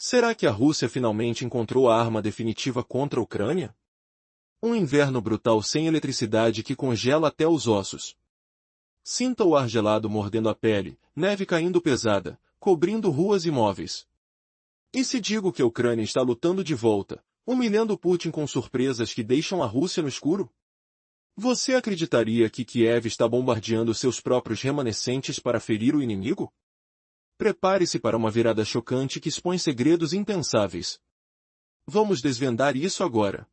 Será que a Rússia finalmente encontrou a arma definitiva contra a Ucrânia? Um inverno brutal sem eletricidade que congela até os ossos. Sinta o ar gelado mordendo a pele, neve caindo pesada, cobrindo ruas e móveis. E se digo que a Ucrânia está lutando de volta, humilhando Putin com surpresas que deixam a Rússia no escuro? Você acreditaria que Kiev está bombardeando seus próprios remanescentes para ferir o inimigo? Prepare-se para uma virada chocante que expõe segredos impensáveis. Vamos desvendar isso agora.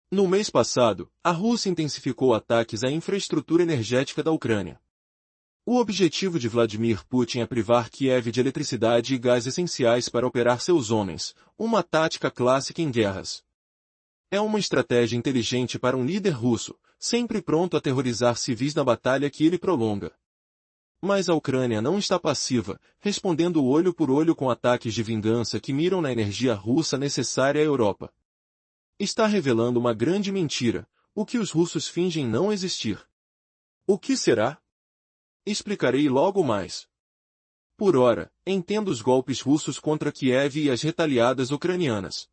No mês passado, a Rússia intensificou ataques à infraestrutura energética da Ucrânia. O objetivo de Vladimir Putin é privar Kiev de eletricidade e gás essenciais para operar seus homens, uma tática clássica em guerras. É uma estratégia inteligente para um líder russo, sempre pronto a aterrorizar civis na batalha que ele prolonga. Mas a Ucrânia não está passiva, respondendo olho por olho com ataques de vingança que miram na energia russa necessária à Europa. Está revelando uma grande mentira, o que os russos fingem não existir. O que será? Explicarei logo mais. Por ora, entenda os golpes russos contra Kiev e as retaliadas ucranianas.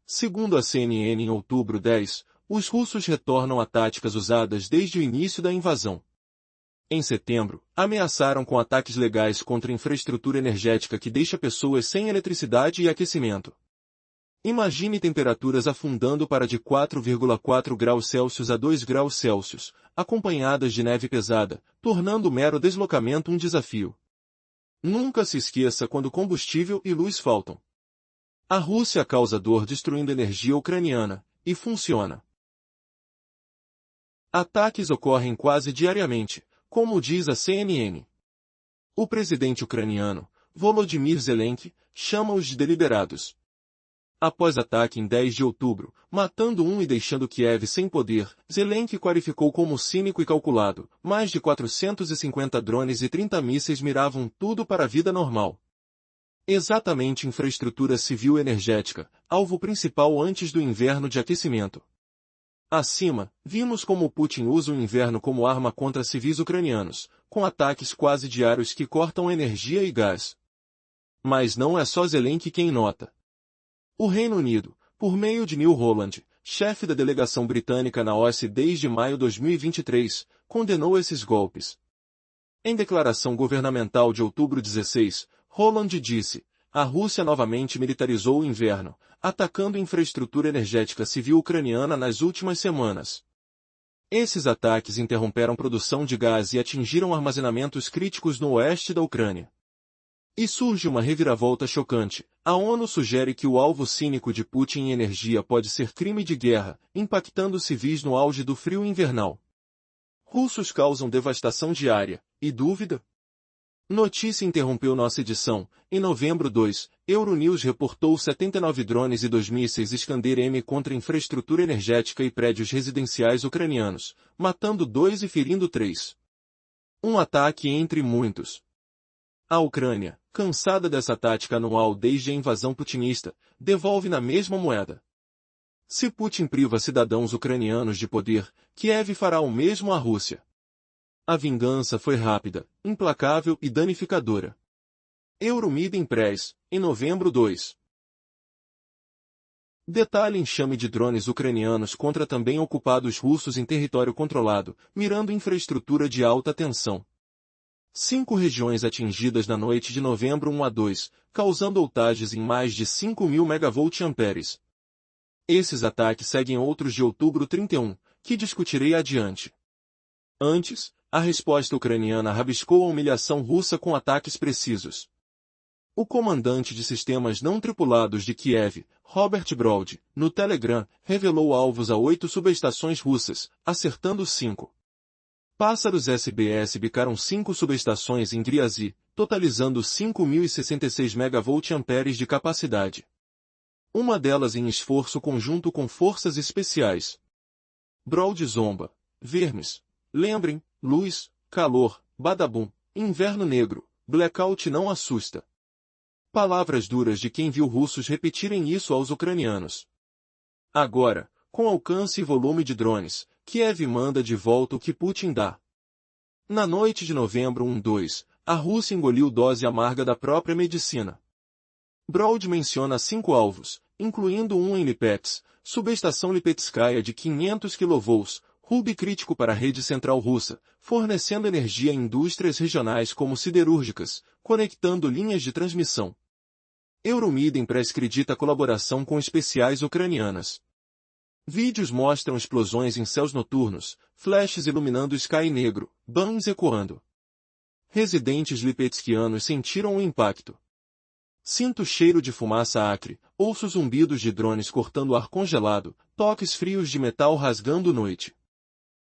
Segundo a CNN em outubro 10, os russos retornam a táticas usadas desde o início da invasão. Em setembro, ameaçaram com ataques legais contra infraestrutura energética que deixa pessoas sem eletricidade e aquecimento. Imagine temperaturas afundando para de 4,4 graus Celsius a 2 graus Celsius, acompanhadas de neve pesada, tornando o mero deslocamento um desafio. Nunca se esqueça quando combustível e luz faltam. A Rússia causa dor destruindo energia ucraniana, e funciona. Ataques ocorrem quase diariamente, como diz a CNN. O presidente ucraniano, Volodymyr Zelensky, chama-os de deliberados. Após ataque em 10 de outubro, matando um e deixando Kiev sem poder, Zelensky qualificou como cínico e calculado. Mais de 450 drones e 30 mísseis miravam tudo para a vida normal. Exatamente infraestrutura civil energética, alvo principal antes do inverno de aquecimento. Acima, vimos como Putin usa o inverno como arma contra civis ucranianos, com ataques quase diários que cortam energia e gás. Mas não é só Zelensky quem nota. O Reino Unido, por meio de Neil Holland, chefe da delegação britânica na OSCE desde maio de 2023, condenou esses golpes. Em declaração governamental de outubro 16, Holland disse: a Rússia novamente militarizou o inverno, atacando infraestrutura energética civil ucraniana nas últimas semanas. Esses ataques interromperam produção de gás e atingiram armazenamentos críticos no oeste da Ucrânia. E surge uma reviravolta chocante. A ONU sugere que o alvo cínico de Putin em energia pode ser crime de guerra, impactando civis no auge do frio invernal. Russos causam devastação diária, e dúvida? Notícia interrompeu nossa edição. Em novembro 2, Euronews reportou 79 drones e 2 mísseis Iskander-M contra infraestrutura energética e prédios residenciais ucranianos, matando 2 e ferindo 3. Um ataque entre muitos. A Ucrânia, cansada dessa tática anual desde a invasão putinista, devolve na mesma moeda. Se Putin priva cidadãos ucranianos de poder, Kiev fará o mesmo à Rússia. A vingança foi rápida, implacável e danificadora. Euromiden Press, em novembro 2. Detalhe: enxame de drones ucranianos contra também ocupados russos em território controlado, mirando infraestrutura de alta tensão. 5 regiões atingidas na noite de novembro 1 a 2, causando voltagens em mais de 5.000 MVA. Esses ataques seguem outros de outubro 31, que discutirei adiante. Antes, a resposta ucraniana rabiscou a humilhação russa com ataques precisos. O comandante de sistemas não tripulados de Kiev, Robert Brody, no Telegram, revelou alvos a 8 subestações russas, acertando 5. Pássaros SBS bicaram 5 subestações em Griazi, totalizando 5.066 MVA de capacidade. Uma delas em esforço conjunto com forças especiais. Brody zomba. Vermes. Lembrem, luz, calor, badabum, inverno negro, blackout não assusta. Palavras duras de quem viu russos repetirem isso aos ucranianos. Agora, com alcance e volume de drones, Kiev manda de volta o que Putin dá. Na noite de novembro 1-2, a Rússia engoliu dose amarga da própria medicina. Broad menciona 5 alvos, incluindo um em Lipetsk, subestação Lipetskaya de 500 kV, hub crítico para a rede central russa, fornecendo energia a indústrias regionais como siderúrgicas, conectando linhas de transmissão. Euromiden acredita colaboração com especiais ucranianas. Vídeos mostram explosões em céus noturnos, flashes iluminando o sky negro, bangs ecoando. Residentes lipetskianos sentiram o impacto. Sinto cheiro de fumaça acre, ouço zumbidos de drones cortando ar congelado, toques frios de metal rasgando noite.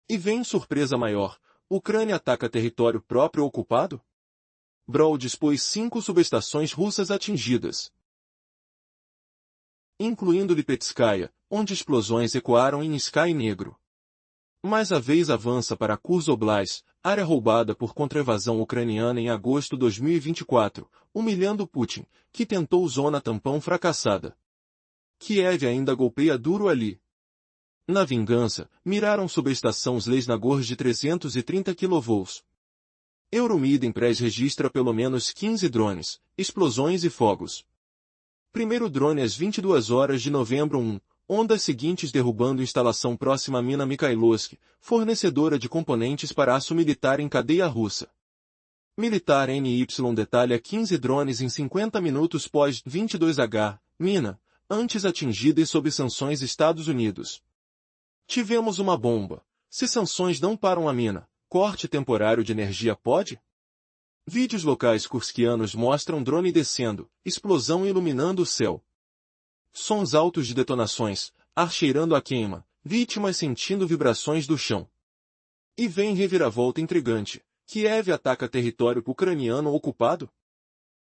E vem surpresa maior, Ucrânia ataca território próprio ocupado? Broad expôs 5 subestações russas atingidas, incluindo Lipetskaya, onde explosões ecoaram em sky negro. Mas a vez avança para Kursk Oblast, área roubada por contra-invasão ucraniana em agosto de 2024, humilhando Putin, que tentou zona tampão fracassada. Kiev ainda golpeia duro ali. Na vingança, miraram subestação Zlesnagor de 330 kV. Euromiden Press registra pelo menos 15 drones, explosões e fogos. Primeiro drone às 22 horas de novembro 1, ondas seguintes derrubando instalação próxima à mina Mikhailovsk, fornecedora de componentes para aço militar em cadeia russa. Militar NY detalha 15 drones em 50 minutos pós 22H, mina, antes atingida e sob sanções Estados Unidos. Tivemos uma bomba. Se sanções não param a mina, corte temporário de energia pode? Vídeos locais kurskianos mostram drone descendo, explosão iluminando o céu. Sons altos de detonações, ar cheirando a queima, vítimas sentindo vibrações do chão. E vem reviravolta intrigante. Kiev ataca território ucraniano ocupado?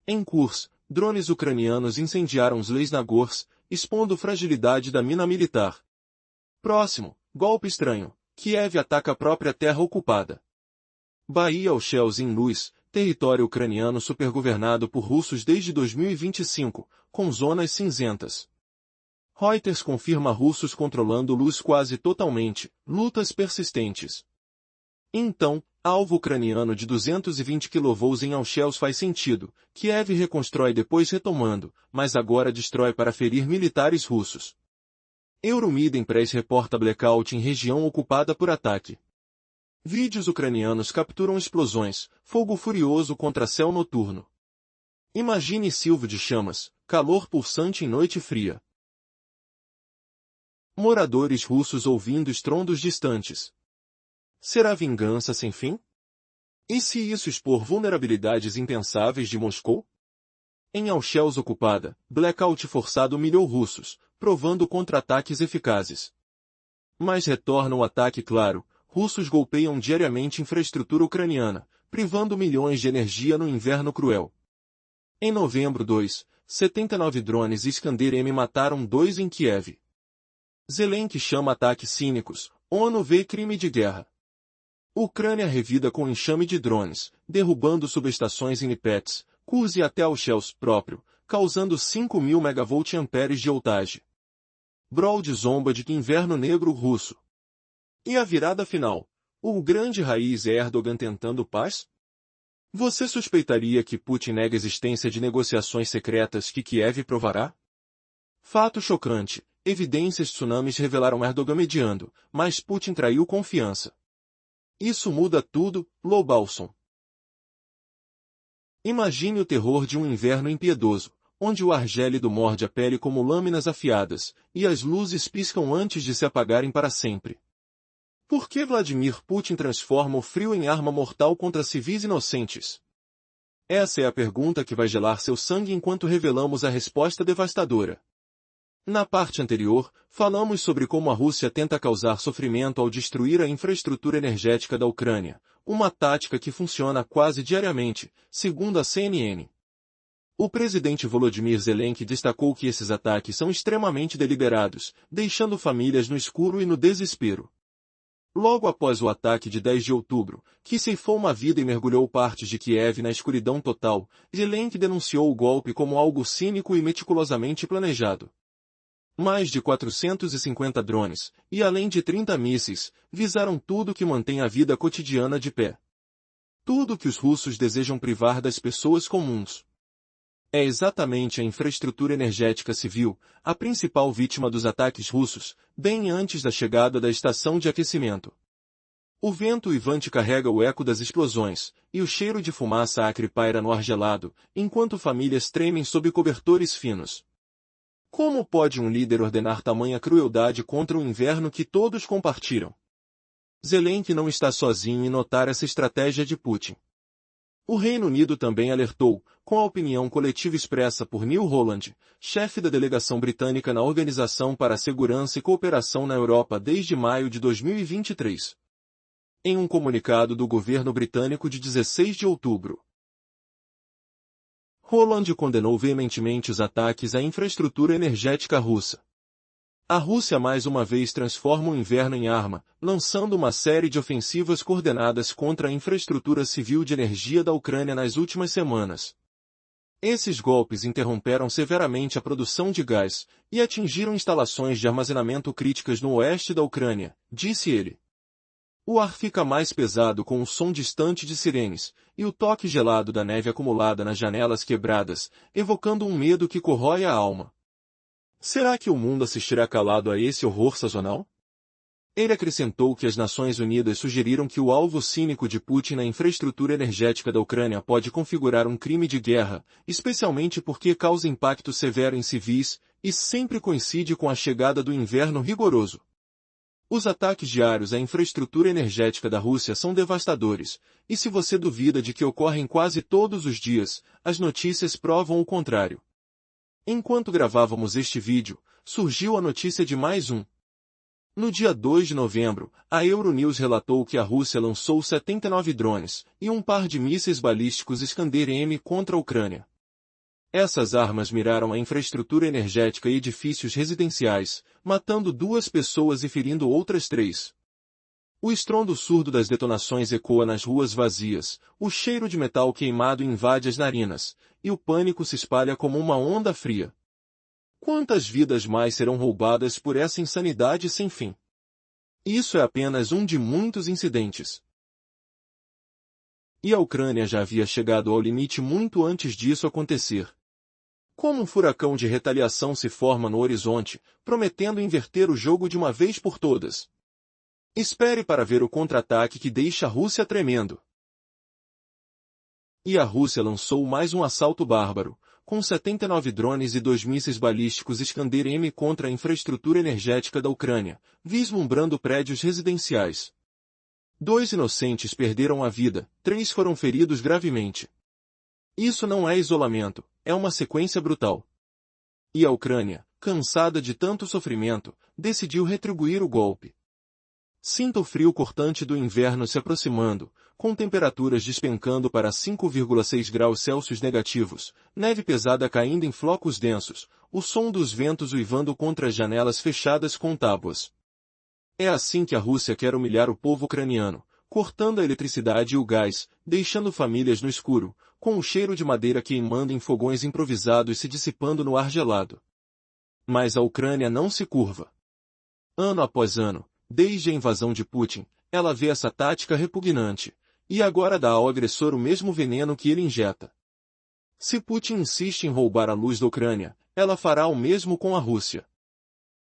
Em Kursk, drones ucranianos incendiaram Zlesnagorsk, expondo fragilidade da mina militar. Próximo, golpe estranho. Kiev ataca a própria terra ocupada. Bahia ao Shells em Luz, território ucraniano supergovernado por russos desde 2025, com zonas cinzentas. Reuters confirma russos controlando Luz quase totalmente, lutas persistentes. Então, alvo ucraniano de 220 kV em Al-Shells faz sentido, Kiev reconstrói depois retomando, mas agora destrói para ferir militares russos. Euromiden Press reporta blackout em região ocupada por ataque. Vídeos ucranianos capturam explosões, fogo furioso contra céu noturno. Imagine silvo de chamas, calor pulsante em noite fria. Moradores russos ouvindo estrondos distantes. Será vingança sem fim? E se isso expor vulnerabilidades impensáveis de Moscou? Em Al-Shells ocupada, blackout forçado humilhou russos, provando contra-ataques eficazes. Mas retorna o ataque claro, russos golpeiam diariamente infraestrutura ucraniana, privando milhões de energia no inverno cruel. Em novembro 79 drones Iskander-M mataram 2 em Kiev. Zelensky chama ataques cínicos, ONU vê crime de guerra. Ucrânia revida com enxame de drones, derrubando subestações em Lipetsk, Kursk e até Al-Shells próprio, causando 5.000 MVA de voltagem. Broad zomba de que inverno negro russo. E a virada final? O grande raiz é Erdogan tentando paz? Você suspeitaria que Putin nega a existência de negociações secretas que Kiev provará? Fato chocante, evidências tsunamis revelaram Erdogan mediando, mas Putin traiu confiança. Isso muda tudo, Lobalson. Imagine o terror de um inverno impiedoso, onde o ar gélido morde a pele como lâminas afiadas, e as luzes piscam antes de se apagarem para sempre. Por que Vladimir Putin transforma o frio em arma mortal contra civis inocentes? Essa é a pergunta que vai gelar seu sangue enquanto revelamos a resposta devastadora. Na parte anterior, falamos sobre como a Rússia tenta causar sofrimento ao destruir a infraestrutura energética da Ucrânia, uma tática que funciona quase diariamente, segundo a CNN. O presidente Volodymyr Zelensky destacou que esses ataques são extremamente deliberados, deixando famílias no escuro e no desespero. Logo após o ataque de 10 de outubro, que ceifou uma vida e mergulhou partes de Kiev na escuridão total, Zelensky denunciou o golpe como algo cínico e meticulosamente planejado. Mais de 450 drones, e além de 30 mísseis, visaram tudo que mantém a vida cotidiana de pé. Tudo que os russos desejam privar das pessoas comuns. É exatamente a infraestrutura energética civil, a principal vítima dos ataques russos, bem antes da chegada da estação de aquecimento. O vento uivante carrega o eco das explosões, e o cheiro de fumaça acre paira no ar gelado, enquanto famílias tremem sob cobertores finos. Como pode um líder ordenar tamanha crueldade contra o inverno que todos compartilham? Zelensky não está sozinho em notar essa estratégia de Putin. O Reino Unido também alertou, com a opinião coletiva expressa por Neil Holland, chefe da delegação britânica na Organização para a Segurança e Cooperação na Europa desde maio de 2023. Em um comunicado do governo britânico de 16 de outubro, Holland condenou veementemente os ataques à infraestrutura energética russa. A Rússia mais uma vez transforma o inverno em arma, lançando uma série de ofensivas coordenadas contra a infraestrutura civil de energia da Ucrânia nas últimas semanas. Esses golpes interromperam severamente a produção de gás e atingiram instalações de armazenamento críticas no oeste da Ucrânia, disse ele. O ar fica mais pesado com o som distante de sirenes e o toque gelado da neve acumulada nas janelas quebradas, evocando um medo que corrói a alma. Será que o mundo assistirá calado a esse horror sazonal? Ele acrescentou que as Nações Unidas sugeriram que o alvo cínico de Putin na infraestrutura energética da Ucrânia pode configurar um crime de guerra, especialmente porque causa impacto severo em civis e sempre coincide com a chegada do inverno rigoroso. Os ataques diários à infraestrutura energética da Rússia são devastadores, e se você duvida de que ocorrem quase todos os dias, as notícias provam o contrário. Enquanto gravávamos este vídeo, surgiu a notícia de mais um. No dia 2 de novembro, a Euronews relatou que a Rússia lançou 79 drones e um par de mísseis balísticos Iskander-M contra a Ucrânia. Essas armas miraram a infraestrutura energética e edifícios residenciais, matando 2 pessoas e ferindo outras 3. O estrondo surdo das detonações ecoa nas ruas vazias, o cheiro de metal queimado invade as narinas, e o pânico se espalha como uma onda fria. Quantas vidas mais serão roubadas por essa insanidade sem fim? Isso é apenas um de muitos incidentes. E a Ucrânia já havia chegado ao limite muito antes disso acontecer. Como um furacão de retaliação se forma no horizonte, prometendo inverter o jogo de uma vez por todas. Espere para ver o contra-ataque que deixa a Rússia tremendo. E a Rússia lançou mais um assalto bárbaro, com 79 drones e 2 mísseis balísticos Iskander-M contra a infraestrutura energética da Ucrânia, vislumbrando prédios residenciais. 2 inocentes perderam a vida, 3 foram feridos gravemente. Isso não é isolamento, é uma sequência brutal. E a Ucrânia, cansada de tanto sofrimento, decidiu retribuir o golpe. Sinta o frio cortante do inverno se aproximando, com temperaturas despencando para 5,6 graus Celsius negativos, neve pesada caindo em flocos densos, o som dos ventos uivando contra as janelas fechadas com tábuas. É assim que a Rússia quer humilhar o povo ucraniano, cortando a eletricidade e o gás, deixando famílias no escuro, com o cheiro de madeira queimando em fogões improvisados se dissipando no ar gelado. Mas a Ucrânia não se curva. Ano após ano, desde a invasão de Putin, ela vê essa tática repugnante, e agora dá ao agressor o mesmo veneno que ele injeta. Se Putin insiste em roubar a luz da Ucrânia, ela fará o mesmo com a Rússia.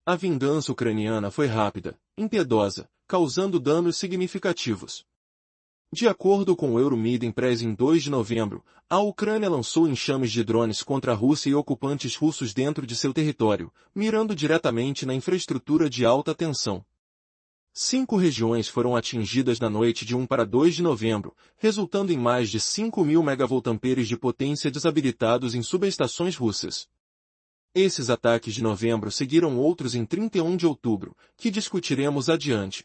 A vingança ucraniana foi rápida, impiedosa, causando danos significativos. De acordo com o Euromiden Press em 2 de novembro, a Ucrânia lançou enxames de drones contra a Rússia e ocupantes russos dentro de seu território, mirando diretamente na infraestrutura de alta tensão. 5 regiões foram atingidas na noite de 1 para 2 de novembro, resultando em mais de 5.000 megavoltamperes de potência desabilitados em subestações russas. Esses ataques de novembro seguiram outros em 31 de outubro, que discutiremos adiante.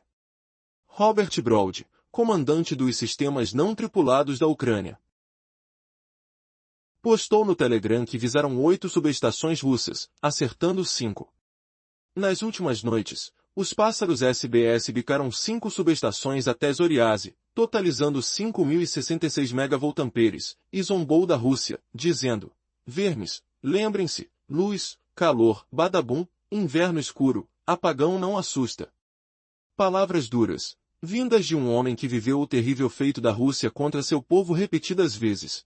Robert Broad, comandante dos sistemas não tripulados da Ucrânia, postou no Telegram que visaram 8 subestações russas, acertando 5. Nas últimas noites, os pássaros SBS bicaram 5 subestações até Zoriase, totalizando 5.066 megavoltamperes, e zombou da Rússia, dizendo: vermes, lembrem-se, luz, calor, badabum, inverno escuro, apagão não assusta. Palavras duras, vindas de um homem que viveu o terrível feito da Rússia contra seu povo repetidas vezes.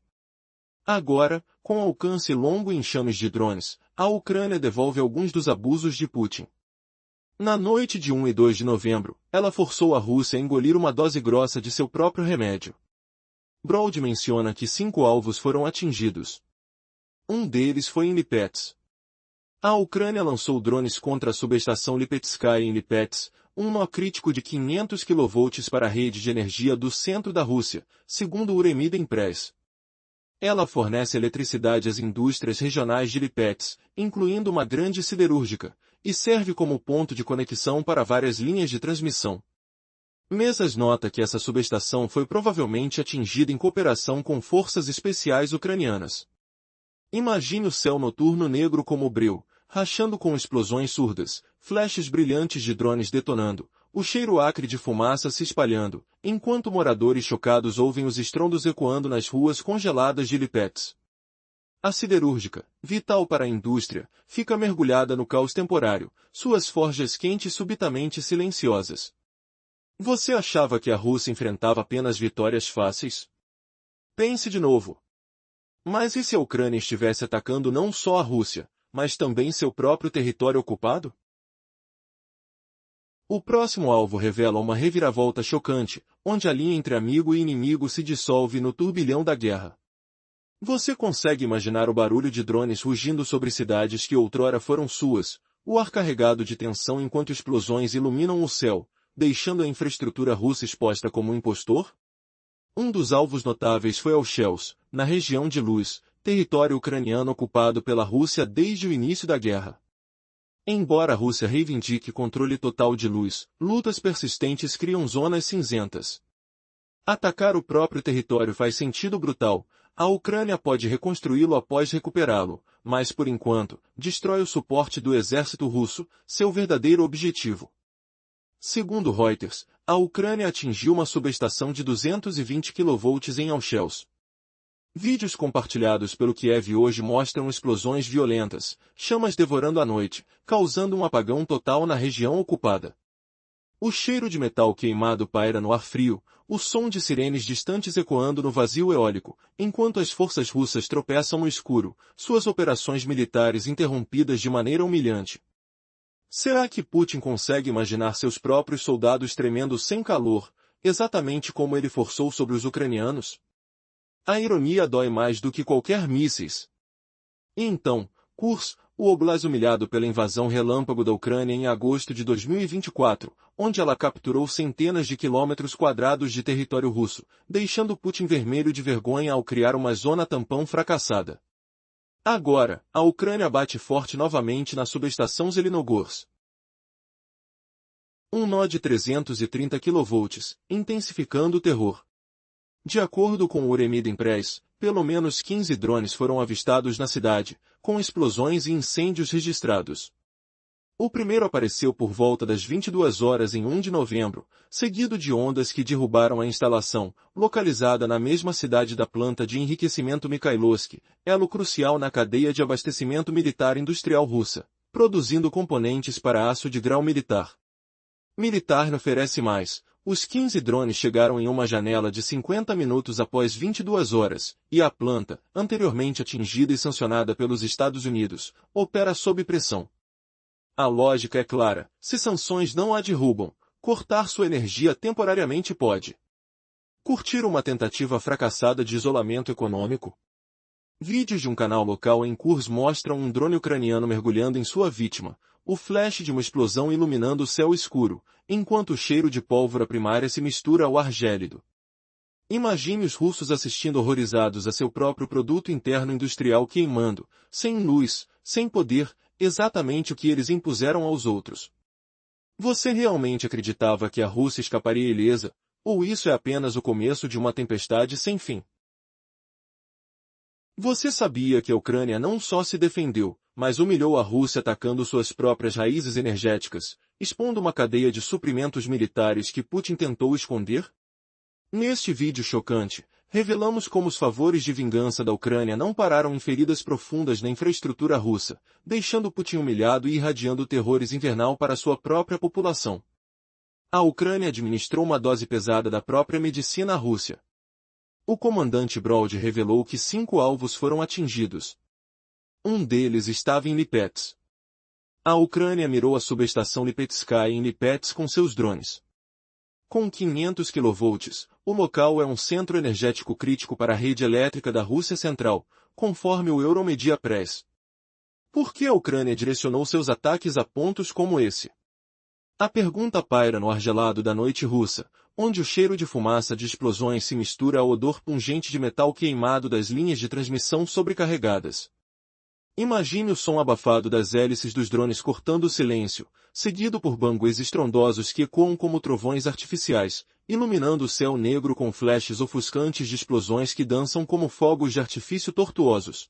Agora, com alcance longo e enxames de drones, a Ucrânia devolve alguns dos abusos de Putin. Na noite de 1 e 2 de novembro, ela forçou a Rússia a engolir uma dose grossa de seu próprio remédio. Broad menciona que 5 alvos foram atingidos. Um deles foi em Lipetsk. A Ucrânia lançou drones contra a subestação Lipetskaya em Lipetsk, um nó crítico de 500 kV para a rede de energia do centro da Rússia, segundo Uremiden Press. Ela fornece eletricidade às indústrias regionais de Lipetsk, incluindo uma grande siderúrgica, e serve como ponto de conexão para várias linhas de transmissão. Mesas nota que essa subestação foi provavelmente atingida em cooperação com forças especiais ucranianas. Imagine o céu noturno negro como breu, rachando com explosões surdas, flashes brilhantes de drones detonando, o cheiro acre de fumaça se espalhando, enquanto moradores chocados ouvem os estrondos ecoando nas ruas congeladas de Lipetsk. A siderúrgica, vital para a indústria, fica mergulhada no caos temporário, suas forjas quentes subitamente silenciosas. Você achava que a Rússia enfrentava apenas vitórias fáceis? Pense de novo. Mas e se a Ucrânia estivesse atacando não só a Rússia, mas também seu próprio território ocupado? O próximo alvo revela uma reviravolta chocante, onde a linha entre amigo e inimigo se dissolve no turbilhão da guerra. Você consegue imaginar o barulho de drones rugindo sobre cidades que outrora foram suas, o ar carregado de tensão enquanto explosões iluminam o céu, deixando a infraestrutura russa exposta como um impostor? Um dos alvos notáveis foi Alchels, na região de Luz, território ucraniano ocupado pela Rússia desde o início da guerra. Embora a Rússia reivindique controle total de Luz, lutas persistentes criam zonas cinzentas. Atacar o próprio território faz sentido brutal, a Ucrânia pode reconstruí-lo após recuperá-lo, mas por enquanto, destrói o suporte do exército russo, seu verdadeiro objetivo. Segundo Reuters, a Ucrânia atingiu uma subestação de 220 kV em Alchels. Vídeos compartilhados pelo Kiev hoje mostram explosões violentas, chamas devorando a noite, causando um apagão total na região ocupada. O cheiro de metal queimado paira no ar frio, o som de sirenes distantes ecoando no vazio eólico, enquanto as forças russas tropeçam no escuro, suas operações militares interrompidas de maneira humilhante. Será que Putin consegue imaginar seus próprios soldados tremendo sem calor, exatamente como ele forçou sobre os ucranianos? A ironia dói mais do que qualquer mísseis. E então, Kursk, o Oblast humilhado pela invasão relâmpago da Ucrânia em agosto de 2024, onde ela capturou centenas de quilômetros quadrados de território russo, deixando Putin vermelho de vergonha ao criar uma zona tampão fracassada. Agora, a Ucrânia bate forte novamente na subestação Zelenogorsk. Um nó de 330 kV, intensificando o terror. De acordo com o Uremiden Press, pelo menos 15 drones foram avistados na cidade, com explosões e incêndios registrados. O primeiro apareceu por volta das 22 horas em 1 de novembro, seguido de ondas que derrubaram a instalação, localizada na mesma cidade da planta de enriquecimento Mikhailovsk, elo crucial na cadeia de abastecimento militar industrial russa, produzindo componentes para aço de grau militar. Militar oferece mais. Os 15 drones chegaram em uma janela de 50 minutos após 22 horas, e a planta, anteriormente atingida e sancionada pelos Estados Unidos, opera sob pressão. A lógica é clara: se sanções não a derrubam, cortar sua energia temporariamente pode. Curtir uma tentativa fracassada de isolamento econômico? Vídeos de um canal local em Kursk mostram um drone ucraniano mergulhando em sua vítima, o flash de uma explosão iluminando o céu escuro, enquanto o cheiro de pólvora primária se mistura ao ar gélido. Imagine os russos assistindo horrorizados a seu próprio produto interno industrial queimando, sem luz, sem poder, exatamente o que eles impuseram aos outros. Você realmente acreditava que a Rússia escaparia ilesa, ou isso é apenas o começo de uma tempestade sem fim? Você sabia que a Ucrânia não só se defendeu, mas humilhou a Rússia atacando suas próprias raízes energéticas, expondo uma cadeia de suprimentos militares que Putin tentou esconder? Neste vídeo chocante, revelamos como os favores de vingança da Ucrânia não pararam em feridas profundas na infraestrutura russa, deixando Putin humilhado e irradiando terrores invernal para sua própria população. A Ucrânia administrou uma dose pesada da própria medicina à Rússia. O comandante Broad revelou que 5 alvos foram atingidos. Um deles estava em Lipetsk. A Ucrânia mirou a subestação Lipetskaya em Lipetsk com seus drones. Com 500 kV, o local é um centro energético crítico para a rede elétrica da Rússia Central, conforme o Euromedia Press. Por que a Ucrânia direcionou seus ataques a pontos como esse? A pergunta paira no ar gelado da noite russa, onde o cheiro de fumaça de explosões se mistura ao odor pungente de metal queimado das linhas de transmissão sobrecarregadas. Imagine o som abafado das hélices dos drones cortando o silêncio, seguido por bangões estrondosos que ecoam como trovões artificiais, iluminando o céu negro com flashes ofuscantes de explosões que dançam como fogos de artifício tortuosos.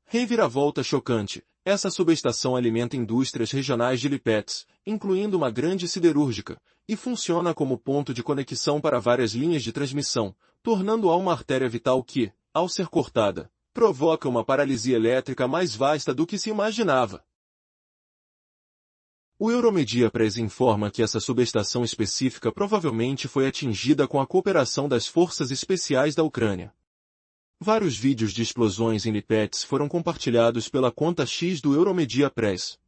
Reviravolta chocante. Essa subestação alimenta indústrias regionais de Lipetsk, incluindo uma grande siderúrgica, e funciona como ponto de conexão para várias linhas de transmissão, tornando-a uma artéria vital que, ao ser cortada, provoca uma paralisia elétrica mais vasta do que se imaginava. O Euromedia Press informa que essa subestação específica provavelmente foi atingida com a cooperação das forças especiais da Ucrânia. Vários vídeos de explosões em Lipetsk foram compartilhados pela conta X do Euromedia Press.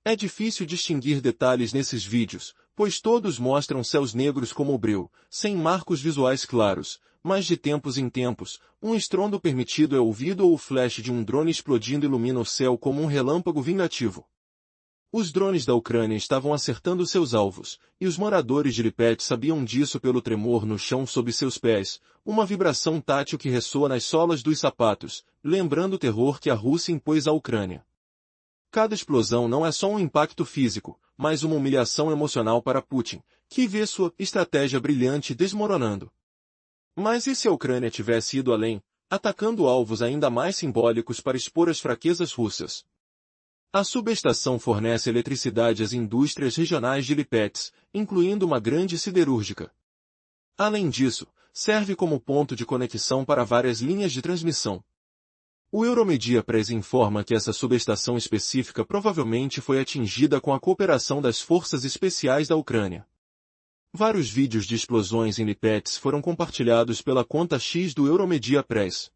É difícil distinguir detalhes nesses vídeos, pois todos mostram céus negros como o breu, sem marcos visuais claros, mas de tempos em tempos, um estrondo permitido é ouvido ou o flash de um drone explodindo ilumina o céu como um relâmpago vingativo. Os drones da Ucrânia estavam acertando seus alvos, e os moradores de Lipetsk sabiam disso pelo tremor no chão sob seus pés, uma vibração tátil que ressoa nas solas dos sapatos, lembrando o terror que a Rússia impôs à Ucrânia. Cada explosão não é só um impacto físico, mas uma humilhação emocional para Putin, que vê sua estratégia brilhante desmoronando. Mas e se a Ucrânia tivesse ido além, atacando alvos ainda mais simbólicos para expor as fraquezas russas? A subestação fornece eletricidade às indústrias regionais de Lipetsk, incluindo uma grande siderúrgica. Além disso, serve como ponto de conexão para várias linhas de transmissão. O Euromedia Press informa que essa subestação específica provavelmente foi atingida com a cooperação das forças especiais da Ucrânia. Vários vídeos de explosões em Lipetsk foram compartilhados pela conta X do Euromedia Press.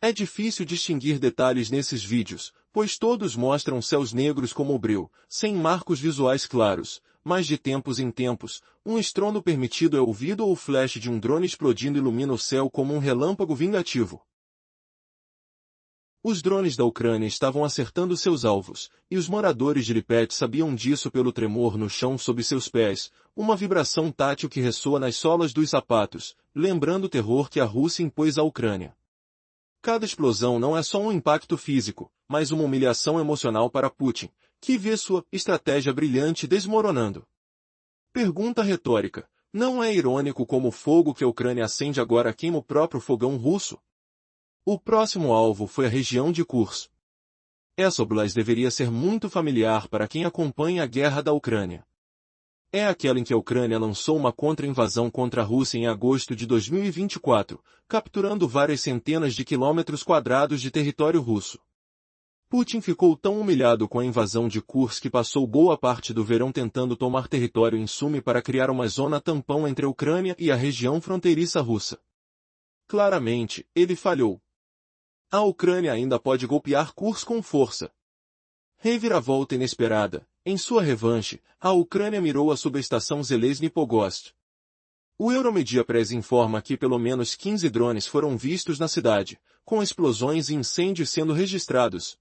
É difícil distinguir detalhes nesses vídeos, pois todos mostram céus negros como o breu, sem marcos visuais claros, mas de tempos em tempos, um estrondo permitido é ouvido ou o flash de um drone explodindo ilumina o céu como um relâmpago vingativo. Os drones da Ucrânia estavam acertando seus alvos, e os moradores de Lipetsk sabiam disso pelo tremor no chão sob seus pés, uma vibração tátil que ressoa nas solas dos sapatos, lembrando o terror que a Rússia impôs à Ucrânia. Cada explosão não é só um impacto físico, mas uma humilhação emocional para Putin, que vê sua estratégia brilhante desmoronando. Pergunta retórica: não é irônico como o fogo que a Ucrânia acende agora queima o próprio fogão russo? O próximo alvo foi a região de Kursk. Essa oblast deveria ser muito familiar para quem acompanha a guerra da Ucrânia. É aquela em que a Ucrânia lançou uma contra-invasão contra a Rússia em agosto de 2024, capturando várias centenas de quilômetros quadrados de território russo. Putin ficou tão humilhado com a invasão de Kursk que passou boa parte do verão tentando tomar território em Sumy para criar uma zona tampão entre a Ucrânia e a região fronteiriça russa. Claramente, ele falhou. A Ucrânia ainda pode golpear Kursk com força. Reviravolta inesperada. Em sua revanche, a Ucrânia mirou a subestação Zelezny Pogost. O Euromedia Press informa que pelo menos 15 drones foram vistos na cidade, com explosões e incêndios sendo registrados.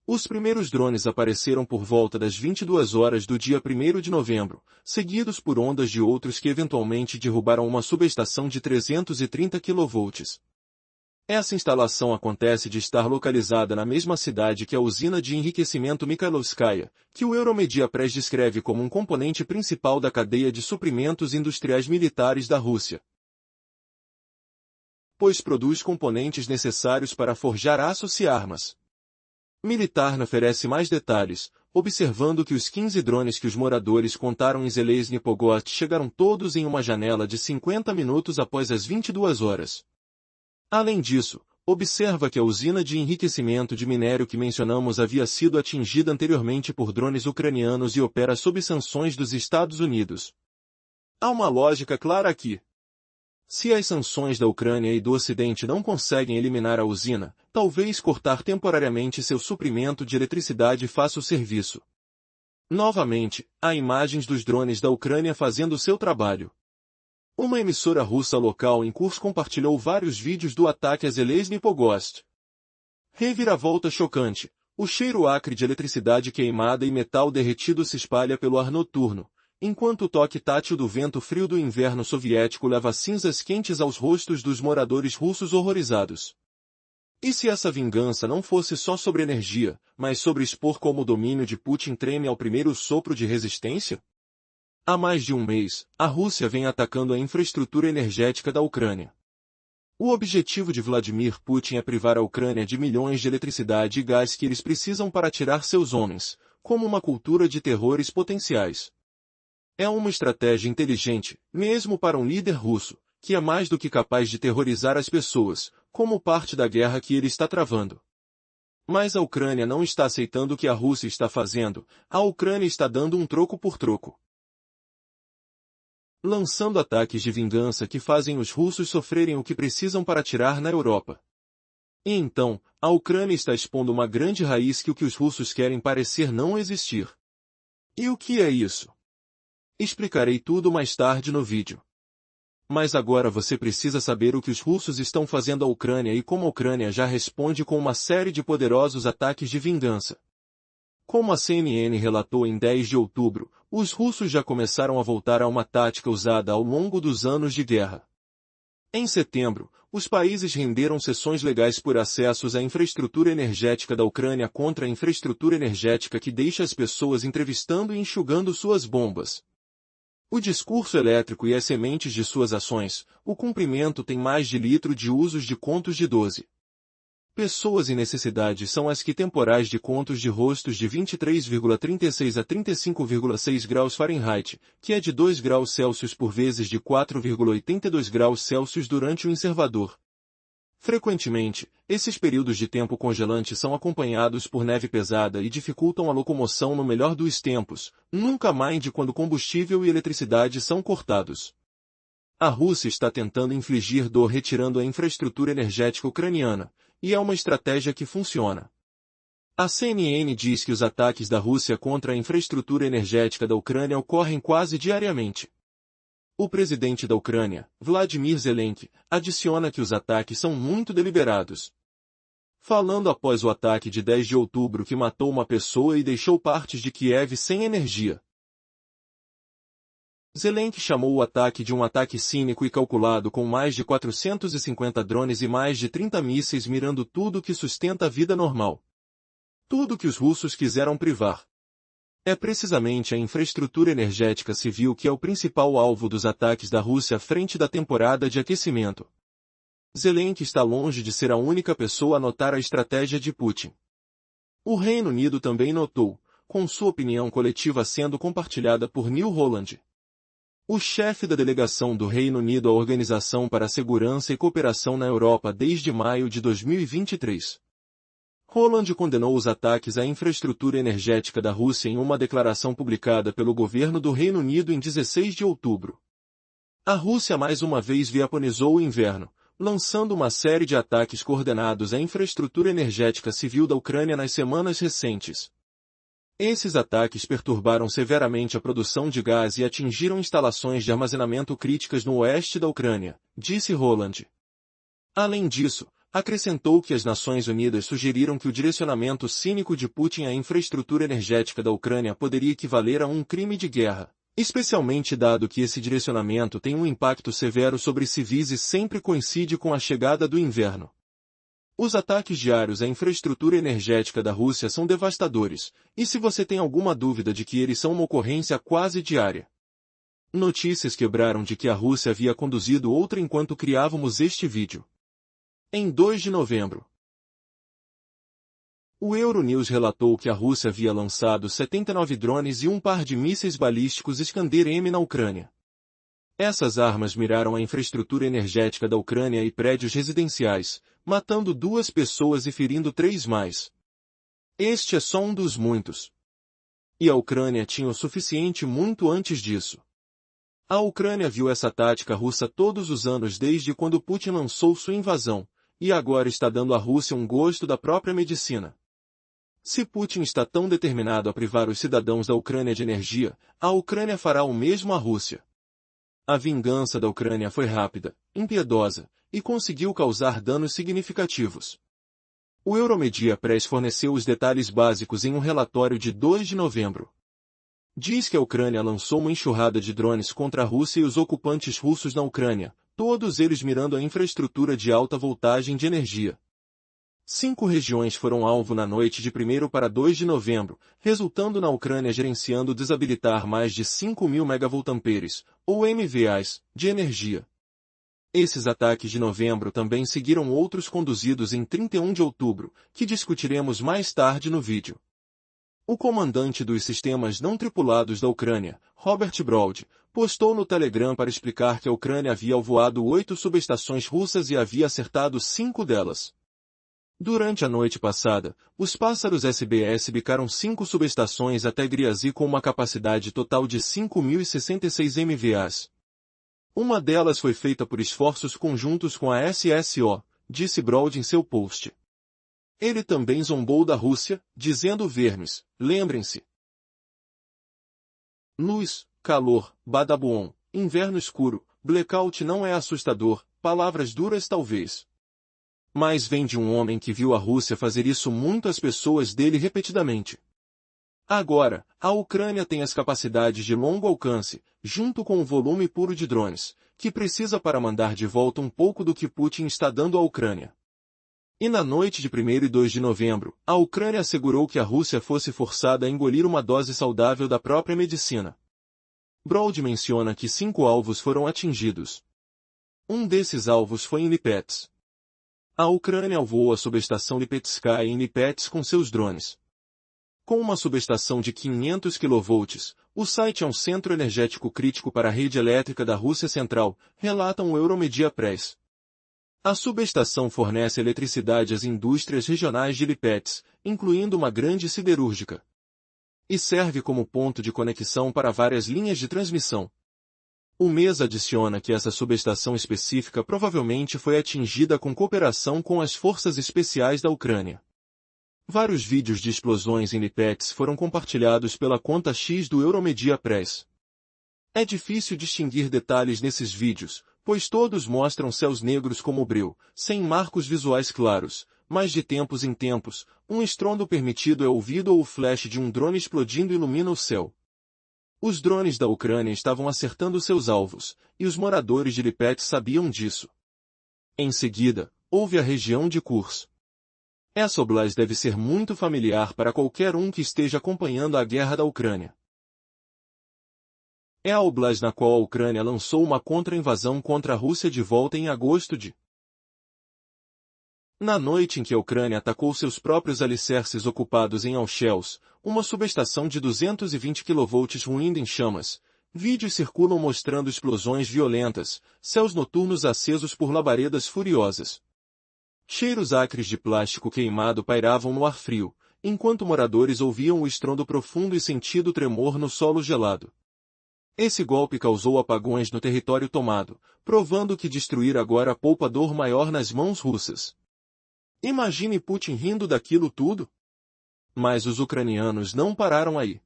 Os primeiros drones apareceram por volta das 22 horas do dia 1º de novembro, seguidos por ondas de outros que eventualmente derrubaram uma subestação de 330 kV. Essa instalação acontece de estar localizada na mesma cidade que a usina de enriquecimento Mikhailovskaya, que o Euromedia Press descreve como um componente principal da cadeia de suprimentos industriais militares da Rússia, pois produz componentes necessários para forjar aços e armas. Militar oferece mais detalhes, observando que os 15 drones que os moradores contaram em Zelezny Pogost chegaram todos em uma janela de 50 minutos após as 22 horas. Além disso, observa que a usina de enriquecimento de minério que mencionamos havia sido atingida anteriormente por drones ucranianos e opera sob sanções dos Estados Unidos. Há uma lógica clara aqui. Se as sanções da Ucrânia e do Ocidente não conseguem eliminar a usina, talvez cortar temporariamente seu suprimento de eletricidade faça o serviço. Novamente, há imagens dos drones da Ucrânia fazendo seu trabalho. Uma emissora russa local em Kursk compartilhou vários vídeos do ataque a Zelezny Pogost. Reviravolta chocante. O cheiro acre de eletricidade queimada e metal derretido se espalha pelo ar noturno, enquanto o toque tátil do vento frio do inverno soviético leva cinzas quentes aos rostos dos moradores russos horrorizados. E se essa vingança não fosse só sobre energia, mas sobre expor como o domínio de Putin treme ao primeiro sopro de resistência? Há mais de um mês, a Rússia vem atacando a infraestrutura energética da Ucrânia. O objetivo de Vladimir Putin é privar a Ucrânia de milhões de eletricidade e gás que eles precisam para tirar seus homens, como uma cultura de terrores potenciais. É uma estratégia inteligente, mesmo para um líder russo, que é mais do que capaz de terrorizar as pessoas, como parte da guerra que ele está travando. Mas a Ucrânia não está aceitando o que a Rússia está fazendo, a Ucrânia está dando um troco por troco. Lançando ataques de vingança que fazem os russos sofrerem o que precisam para atirar na Europa. E então, a Ucrânia está expondo uma grande raiz que os russos querem parecer não existir. E o que é isso? Explicarei tudo mais tarde no vídeo. Mas agora você precisa saber o que os russos estão fazendo à Ucrânia e como a Ucrânia já responde com uma série de poderosos ataques de vingança. Como a CNN relatou em 10 de outubro, os russos já começaram a voltar a uma tática usada ao longo dos anos de guerra. Em setembro, os países renderam seções legais por acessos à infraestrutura energética da Ucrânia contra a infraestrutura energética que deixa as pessoas entrevistando e enxugando suas bombas. O discurso elétrico e as sementes de suas ações, o cumprimento tem mais de litro de usos de contos de 12. Pessoas em necessidade são as que temporais de contos de rostos de 23,36 a 35,6 graus Fahrenheit, que é de 2 graus Celsius por vezes de 4,82 graus Celsius durante o inservador. Frequentemente, esses períodos de tempo congelante são acompanhados por neve pesada e dificultam a locomoção no melhor dos tempos, nunca mais de quando combustível e eletricidade são cortados. A Rússia está tentando infligir dor retirando a infraestrutura energética ucraniana, e é uma estratégia que funciona. A CNN diz que os ataques da Rússia contra a infraestrutura energética da Ucrânia ocorrem quase diariamente. O presidente da Ucrânia, Vladimir Zelensky, adiciona que os ataques são muito deliberados. Falando após o ataque de 10 de outubro que matou uma pessoa e deixou partes de Kiev sem energia. Zelensky chamou o ataque de um ataque cínico e calculado com mais de 450 drones e mais de 30 mísseis mirando tudo que sustenta a vida normal. Tudo que os russos quiseram privar. É precisamente a infraestrutura energética civil que é o principal alvo dos ataques da Rússia à frente da temporada de aquecimento. Zelensky está longe de ser a única pessoa a notar a estratégia de Putin. O Reino Unido também notou, com sua opinião coletiva sendo compartilhada por Neil Holland. O chefe da delegação do Reino Unido à Organização para a Segurança e Cooperação na Europa desde maio de 2023. Holland condenou os ataques à infraestrutura energética da Rússia em uma declaração publicada pelo governo do Reino Unido em 16 de outubro. A Rússia mais uma vez viaponizou o inverno, lançando uma série de ataques coordenados à infraestrutura energética civil da Ucrânia nas semanas recentes. Esses ataques perturbaram severamente a produção de gás e atingiram instalações de armazenamento críticas no oeste da Ucrânia, disse Holland. Além disso, acrescentou que as Nações Unidas sugeriram que o direcionamento cínico de Putin à infraestrutura energética da Ucrânia poderia equivaler a um crime de guerra, especialmente dado que esse direcionamento tem um impacto severo sobre civis e sempre coincide com a chegada do inverno. Os ataques diários à infraestrutura energética da Rússia são devastadores, e se você tem alguma dúvida de que eles são uma ocorrência quase diária. Notícias quebraram de que a Rússia havia conduzido outra enquanto criávamos este vídeo. Em 2 de novembro. O Euronews relatou que a Rússia havia lançado 79 drones e um par de mísseis balísticos Iskander-M na Ucrânia. Essas armas miraram a infraestrutura energética da Ucrânia e prédios residenciais, matando 2 pessoas e ferindo 3 mais. Este é só um dos muitos. E a Ucrânia tinha o suficiente muito antes disso. A Ucrânia viu essa tática russa todos os anos desde quando Putin lançou sua invasão, e agora está dando à Rússia um gosto da própria medicina. Se Putin está tão determinado a privar os cidadãos da Ucrânia de energia, a Ucrânia fará o mesmo à Rússia. A vingança da Ucrânia foi rápida, impiedosa, e conseguiu causar danos significativos. O Euromedia Press forneceu os detalhes básicos em um relatório de 2 de novembro. Diz que a Ucrânia lançou uma enxurrada de drones contra a Rússia e os ocupantes russos na Ucrânia, todos eles mirando a infraestrutura de alta voltagem de energia. 5 regiões foram alvo na noite de 1º para 2 de novembro, resultando na Ucrânia gerenciando desabilitar mais de 5.000 megavoltamperes, ou MVAs, de energia. Esses ataques de novembro também seguiram outros conduzidos em 31 de outubro, que discutiremos mais tarde no vídeo. O comandante dos sistemas não tripulados da Ucrânia, Robert Broad, postou no Telegram para explicar que a Ucrânia havia alvoado 8 subestações russas e havia acertado 5 delas. Durante a noite passada, os pássaros SBS bicaram 5 subestações até Griazi com uma capacidade total de 5.066 MVAs. Uma delas foi feita por esforços conjuntos com a SSO, disse Broad em seu post. Ele também zombou da Rússia, dizendo vermes, lembrem-se. Luz, calor, badabuon, inverno escuro, blackout não é assustador, palavras duras talvez. Mas vem de um homem que viu a Rússia fazer isso muitas pessoas dele repetidamente. Agora, a Ucrânia tem as capacidades de longo alcance, junto com o volume puro de drones, que precisa para mandar de volta um pouco do que Putin está dando à Ucrânia. E na noite de 1º e 2 de novembro, a Ucrânia assegurou que a Rússia fosse forçada a engolir uma dose saudável da própria medicina. Broad menciona que 5 alvos foram atingidos. Um desses alvos foi em Lipetsk. A Ucrânia alvoou a subestação Lipetskaya em Lipetsk com seus drones. Com uma subestação de 500 kV, o site é um centro energético crítico para a rede elétrica da Rússia Central, relatam o Euromedia Press. A subestação fornece eletricidade às indústrias regionais de Lipetsk, incluindo uma grande siderúrgica. E serve como ponto de conexão para várias linhas de transmissão. O MES adiciona que essa subestação específica provavelmente foi atingida com cooperação com as forças especiais da Ucrânia. Vários vídeos de explosões em Lipetsk foram compartilhados pela conta X do Euromedia Press. É difícil distinguir detalhes nesses vídeos, pois todos mostram céus negros como breu, sem marcos visuais claros, mas de tempos em tempos, um estrondo permitido é ouvido ou o flash de um drone explodindo ilumina o céu. Os drones da Ucrânia estavam acertando seus alvos, e os moradores de Lipetsk sabiam disso. Em seguida, houve a região de Kursk. Essa oblast deve ser muito familiar para qualquer um que esteja acompanhando a guerra da Ucrânia. É a oblast na qual a Ucrânia lançou uma contra-invasão contra a Rússia de volta em agosto de. Na noite em que a Ucrânia atacou seus próprios alicerces ocupados em Alchels, uma subestação de 220 kV ruindo em chamas, vídeos circulam mostrando explosões violentas, céus noturnos acesos por labaredas furiosas. Cheiros acres de plástico queimado pairavam no ar frio, enquanto moradores ouviam o estrondo profundo e sentido tremor no solo gelado. Esse golpe causou apagões no território tomado, provando que destruir agora poupa dor maior nas mãos russas. Imagine Putin rindo daquilo tudo. Mas os ucranianos não pararam aí.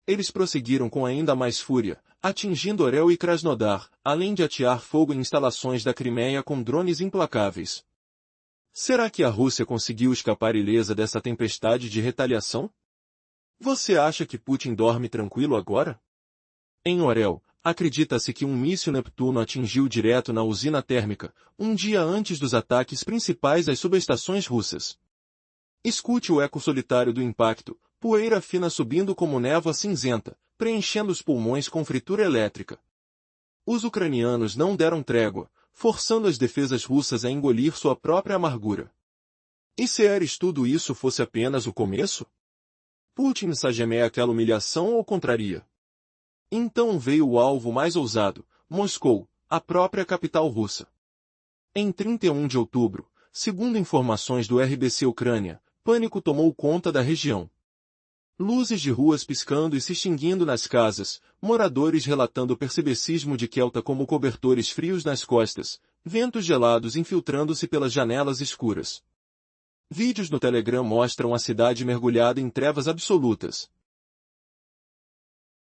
Eles prosseguiram com ainda mais fúria, atingindo Orel e Krasnodar, além de atear fogo em instalações da Crimeia com drones implacáveis. Será que a Rússia conseguiu escapar ilesa dessa tempestade de retaliação? Você acha que Putin dorme tranquilo agora? Em Orel, acredita-se que um míssil Neptuno atingiu direto na usina térmica, um dia antes dos ataques principais às subestações russas. Escute o eco solitário do impacto, poeira fina subindo como névoa cinzenta, preenchendo os pulmões com fritura elétrica. Os ucranianos não deram trégua, forçando as defesas russas a engolir sua própria amargura. E se tudo isso fosse apenas o começo? Putin sagemeia aquela humilhação ou contraria? Então veio o alvo mais ousado, Moscou, a própria capital russa. Em 31 de outubro, segundo informações do RBC Ucrânia, pânico tomou conta da região. Luzes de ruas piscando e se extinguindo nas casas, moradores relatando o percebecismo de Kelta como cobertores frios nas costas, ventos gelados infiltrando-se pelas janelas escuras. Vídeos no Telegram mostram a cidade mergulhada em trevas absolutas.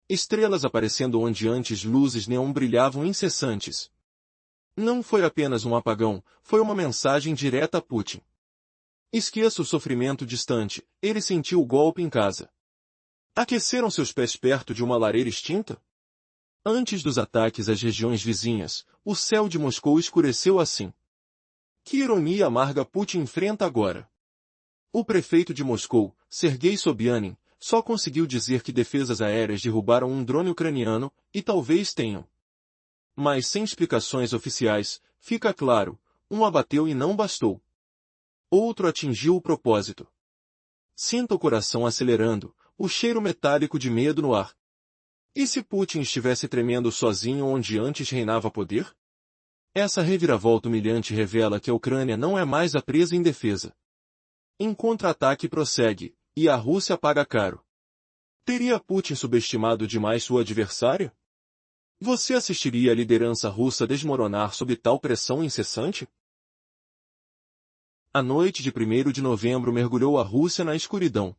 Estrelas aparecendo onde antes luzes neon brilhavam incessantes. Não foi apenas um apagão, foi uma mensagem direta a Putin. Esqueça o sofrimento distante, ele sentiu o golpe em casa. Aqueceram seus pés perto de uma lareira extinta? Antes dos ataques às regiões vizinhas, o céu de Moscou escureceu assim. Que ironia amarga Putin enfrenta agora. O prefeito de Moscou, Sergei Sobyanin, só conseguiu dizer que defesas aéreas derrubaram um drone ucraniano, e talvez tenham. Mas sem explicações oficiais, fica claro, um abateu e não bastou. Outro atingiu o propósito. Sinta o coração acelerando, o cheiro metálico de medo no ar. E se Putin estivesse tremendo sozinho onde antes reinava poder? Essa reviravolta humilhante revela que a Ucrânia não é mais a presa indefesa. Em contra-ataque prossegue, e a Rússia paga caro. Teria Putin subestimado demais sua adversária? Você assistiria a liderança russa desmoronar sob tal pressão incessante? A noite de 1º de novembro mergulhou a Rússia na escuridão.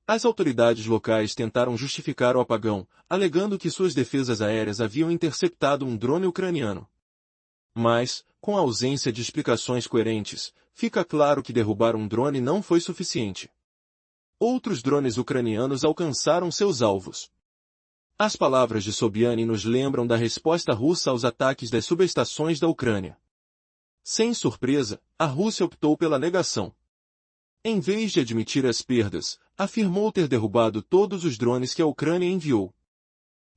As autoridades locais tentaram justificar o apagão, alegando que suas defesas aéreas haviam interceptado um drone ucraniano. Mas, com a ausência de explicações coerentes, fica claro que derrubar um drone não foi suficiente. Outros drones ucranianos alcançaram seus alvos. As palavras de Sobyanin nos lembram da resposta russa aos ataques das subestações da Ucrânia. Sem surpresa, a Rússia optou pela negação. Em vez de admitir as perdas, afirmou ter derrubado todos os drones que a Ucrânia enviou.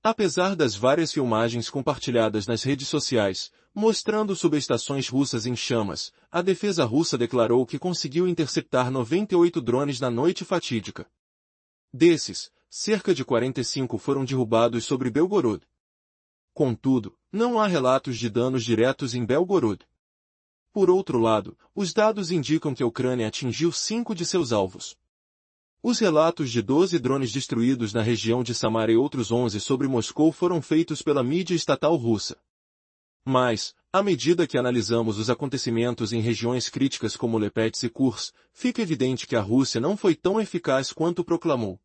Apesar das várias filmagens compartilhadas nas redes sociais, mostrando subestações russas em chamas, a defesa russa declarou que conseguiu interceptar 98 drones na noite fatídica. Desses, cerca de 45 foram derrubados sobre Belgorod. Contudo, não há relatos de danos diretos em Belgorod. Por outro lado, os dados indicam que a Ucrânia atingiu 5 de seus alvos. Os relatos de 12 drones destruídos na região de Samara e outros 11 sobre Moscou foram feitos pela mídia estatal russa. Mas, à medida que analisamos os acontecimentos em regiões críticas como Lepets e Kursk, fica evidente que a Rússia não foi tão eficaz quanto proclamou.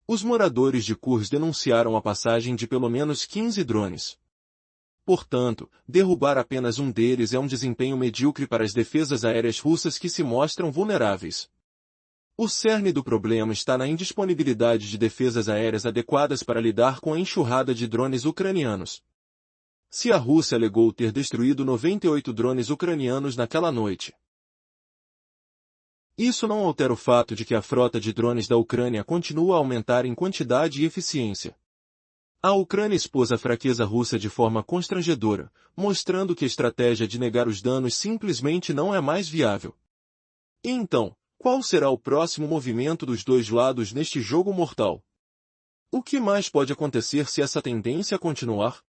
Os moradores de Kursk denunciaram a passagem de pelo menos 15 drones. Portanto, derrubar apenas um deles é um desempenho medíocre para as defesas aéreas russas que se mostram vulneráveis. O cerne do problema está na indisponibilidade de defesas aéreas adequadas para lidar com a enxurrada de drones ucranianos. Se a Rússia alegou ter destruído 98 drones ucranianos naquela noite, isso não altera o fato de que a frota de drones da Ucrânia continua a aumentar em quantidade e eficiência. A Ucrânia expôs a fraqueza russa de forma constrangedora, mostrando que a estratégia de negar os danos simplesmente não é mais viável. E então, qual será o próximo movimento dos dois lados neste jogo mortal? O que mais pode acontecer se essa tendência continuar?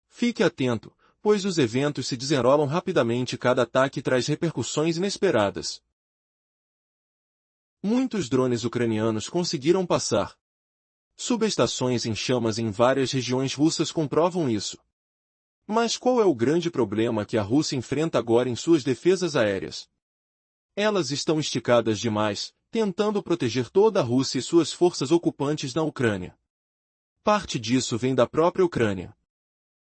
Fique atento, pois os eventos se desenrolam rapidamente e cada ataque traz repercussões inesperadas. Muitos drones ucranianos conseguiram passar. Subestações em chamas em várias regiões russas comprovam isso. Mas qual é o grande problema que a Rússia enfrenta agora em suas defesas aéreas? Elas estão esticadas demais, tentando proteger toda a Rússia e suas forças ocupantes na Ucrânia. Parte disso vem da própria Ucrânia.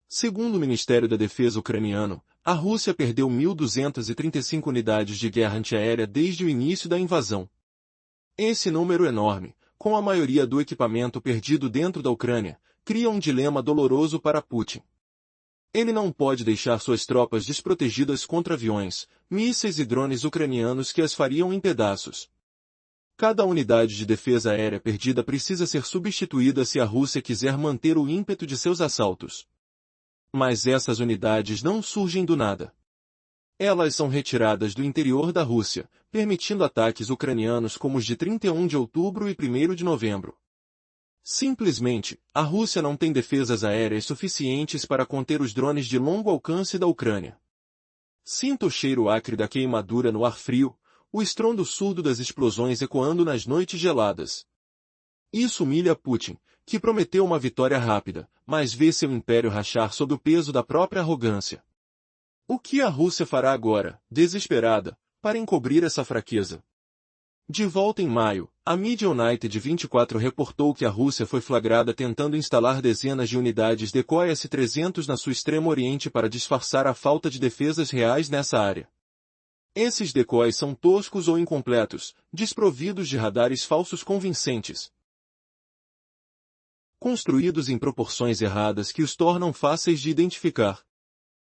Segundo o Ministério da Defesa ucraniano, a Rússia perdeu 1.235 unidades de guerra antiaérea desde o início da invasão. Esse número enorme, com a maioria do equipamento perdido dentro da Ucrânia, cria um dilema doloroso para Putin. Ele não pode deixar suas tropas desprotegidas contra aviões, mísseis e drones ucranianos que as fariam em pedaços. Cada unidade de defesa aérea perdida precisa ser substituída se a Rússia quiser manter o ímpeto de seus assaltos. Mas essas unidades não surgem do nada. Elas são retiradas do interior da Rússia, permitindo ataques ucranianos como os de 31 de outubro e 1º de novembro. Simplesmente, a Rússia não tem defesas aéreas suficientes para conter os drones de longo alcance da Ucrânia. Sinta o cheiro acre da queimadura no ar frio, o estrondo surdo das explosões ecoando nas noites geladas. Isso humilha Putin, que prometeu uma vitória rápida, mas vê seu império rachar sob o peso da própria arrogância. O que a Rússia fará agora, desesperada, para encobrir essa fraqueza? De volta em maio, a mídia United 24 reportou que a Rússia foi flagrada tentando instalar dezenas de unidades Decoy S-300 na sua extremo oriente para disfarçar a falta de defesas reais nessa área. Esses decoys são toscos ou incompletos, desprovidos de radares falsos convincentes, construídos em proporções erradas que os tornam fáceis de identificar.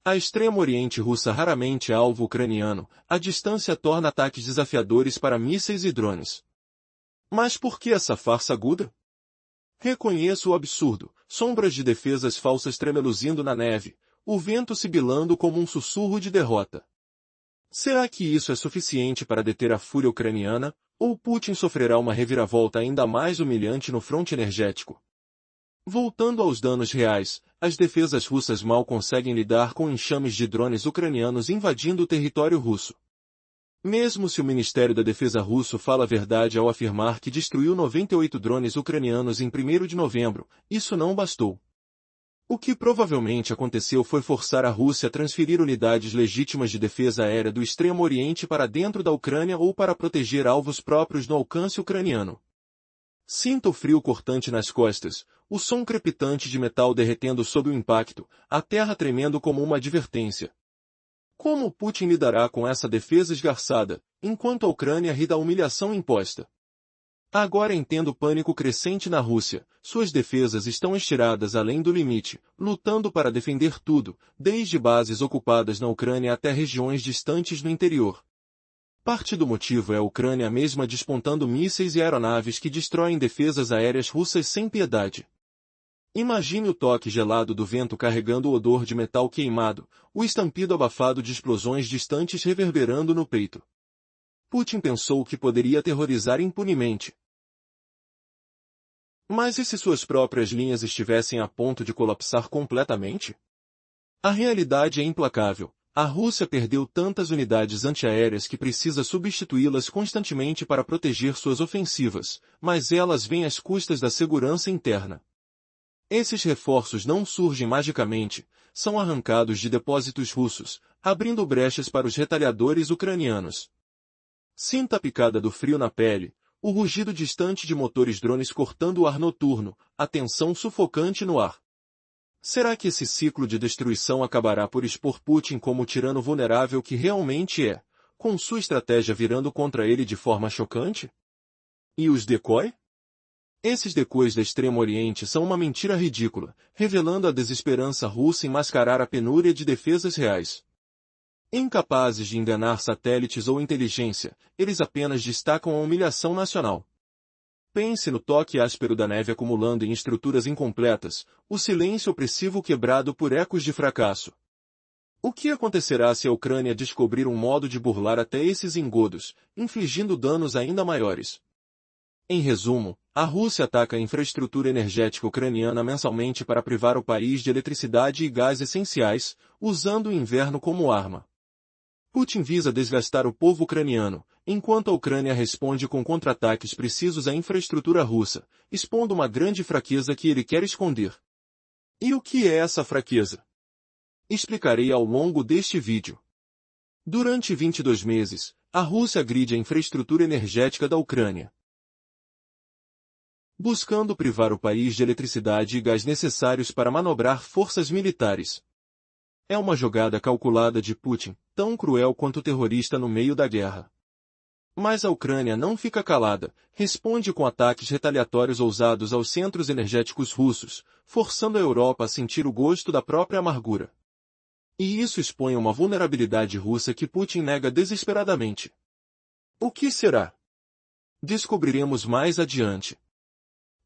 A extremo oriente russa raramente é alvo ucraniano, a distância torna ataques desafiadores para mísseis e drones. Mas por que essa farsa aguda? Reconheço o absurdo, sombras de defesas falsas tremeluzindo na neve, o vento sibilando como um sussurro de derrota. Será que isso é suficiente para deter a fúria ucraniana, ou Putin sofrerá uma reviravolta ainda mais humilhante no fronte energético? Voltando aos danos reais, as defesas russas mal conseguem lidar com enxames de drones ucranianos invadindo o território russo. Mesmo se o Ministério da Defesa russo fala a verdade ao afirmar que destruiu 98 drones ucranianos em 1º de novembro, isso não bastou. O que provavelmente aconteceu foi forçar a Rússia a transferir unidades legítimas de defesa aérea do Extremo Oriente para dentro da Ucrânia ou para proteger alvos próprios no alcance ucraniano. Sinta o frio cortante nas costas, o som crepitante de metal derretendo sob o impacto, a terra tremendo como uma advertência. Como Putin lidará com essa defesa esgarçada, enquanto a Ucrânia ri da humilhação imposta? Agora entendo o pânico crescente na Rússia, suas defesas estão estiradas além do limite, lutando para defender tudo, desde bases ocupadas na Ucrânia até regiões distantes no interior. Parte do motivo é a Ucrânia mesma despontando mísseis e aeronaves que destroem defesas aéreas russas sem piedade. Imagine o toque gelado do vento carregando o odor de metal queimado, o estampido abafado de explosões distantes reverberando no peito. Putin pensou que poderia aterrorizar impunemente. Mas e se suas próprias linhas estivessem a ponto de colapsar completamente? A realidade é implacável. A Rússia perdeu tantas unidades antiaéreas que precisa substituí-las constantemente para proteger suas ofensivas, mas elas vêm às custas da segurança interna. Esses reforços não surgem magicamente, são arrancados de depósitos russos, abrindo brechas para os retalhadores ucranianos. Sinta a picada do frio na pele, o rugido distante de motores drones cortando o ar noturno, a tensão sufocante no ar. Será que esse ciclo de destruição acabará por expor Putin como o tirano vulnerável que realmente é, com sua estratégia virando contra ele de forma chocante? E os decoy? Esses decoys do Extremo Oriente são uma mentira ridícula, revelando a desesperança russa em mascarar a penúria de defesas reais. Incapazes de enganar satélites ou inteligência, eles apenas destacam a humilhação nacional. Pense no toque áspero da neve acumulando em estruturas incompletas, o silêncio opressivo quebrado por ecos de fracasso. O que acontecerá se a Ucrânia descobrir um modo de burlar até esses engodos, infligindo danos ainda maiores? Em resumo, a Rússia ataca a infraestrutura energética ucraniana mensalmente para privar o país de eletricidade e gás essenciais, usando o inverno como arma. Putin visa desgastar o povo ucraniano, enquanto a Ucrânia responde com contra-ataques precisos à infraestrutura russa, expondo uma grande fraqueza que ele quer esconder. E o que é essa fraqueza? Explicarei ao longo deste vídeo. Durante 22 meses, a Rússia agride a infraestrutura energética da Ucrânia, buscando privar o país de eletricidade e gás necessários para manobrar forças militares. É uma jogada calculada de Putin, tão cruel quanto terrorista no meio da guerra. Mas a Ucrânia não fica calada, responde com ataques retaliatórios ousados aos centros energéticos russos, forçando a Europa a sentir o gosto da própria amargura. E isso expõe uma vulnerabilidade russa que Putin nega desesperadamente. O que será? Descobriremos mais adiante.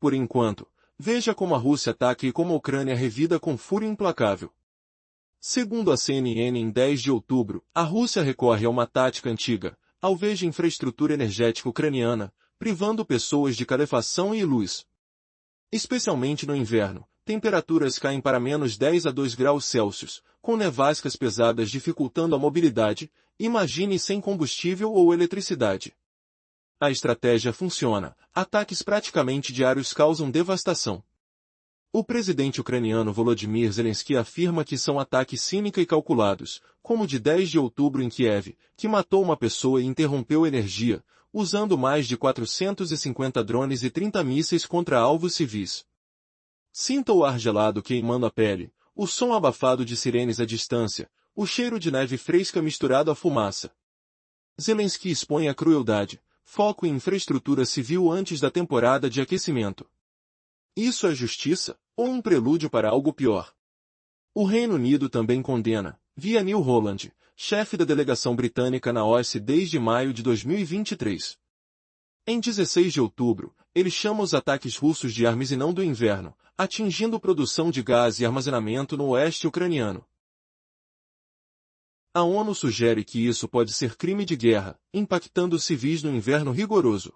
Por enquanto, veja como a Rússia ataca e como a Ucrânia revida com fúria implacável. Segundo a CNN em 10 de outubro, a Rússia recorre a uma tática antiga, alveja a infraestrutura energética ucraniana, privando pessoas de calefação e luz. Especialmente no inverno, temperaturas caem para menos 10 a 2 graus Celsius, com nevascas pesadas dificultando a mobilidade, imagine sem combustível ou eletricidade. A estratégia funciona. Ataques praticamente diários causam devastação. O presidente ucraniano Volodymyr Zelensky afirma que são ataques cínicos e calculados, como o de 10 de outubro em Kiev, que matou uma pessoa e interrompeu energia, usando mais de 450 drones e 30 mísseis contra alvos civis. Sinta o ar gelado queimando a pele, o som abafado de sirenes à distância, o cheiro de neve fresca misturado à fumaça. Zelensky expõe a crueldade, foco em infraestrutura civil antes da temporada de aquecimento. Isso é justiça, ou um prelúdio para algo pior? O Reino Unido também condena, via Neil Holland, chefe da delegação britânica na OSCE desde maio de 2023. Em 16 de outubro, ele chama os ataques russos de armas e não do inverno, atingindo produção de gás e armazenamento no oeste ucraniano. A ONU sugere que isso pode ser crime de guerra, impactando os civis no inverno rigoroso.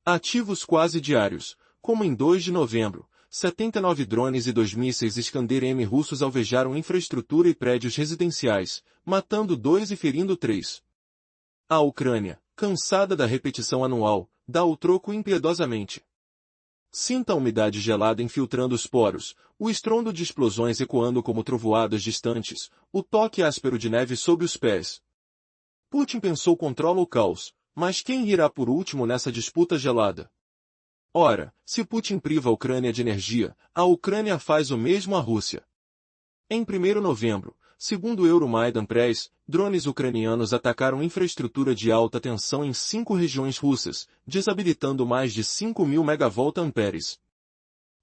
Ativos quase diários, como em 2 de novembro, 79 drones e 2 mísseis Iskander-M russos alvejaram infraestrutura e prédios residenciais, matando 2 e ferindo 3. A Ucrânia, cansada da repetição anual, dá o troco impiedosamente. Sinta a umidade gelada infiltrando os poros, o estrondo de explosões ecoando como trovoadas distantes, o toque áspero de neve sob os pés. Putin pensou controla o caos, mas quem irá por último nessa disputa gelada? Ora, se Putin priva a Ucrânia de energia, a Ucrânia faz o mesmo à Rússia. Em 1º de novembro, segundo o Euromaidan Press, drones ucranianos atacaram infraestrutura de alta tensão em 5 regiões russas, desabilitando mais de 5.000 MVA.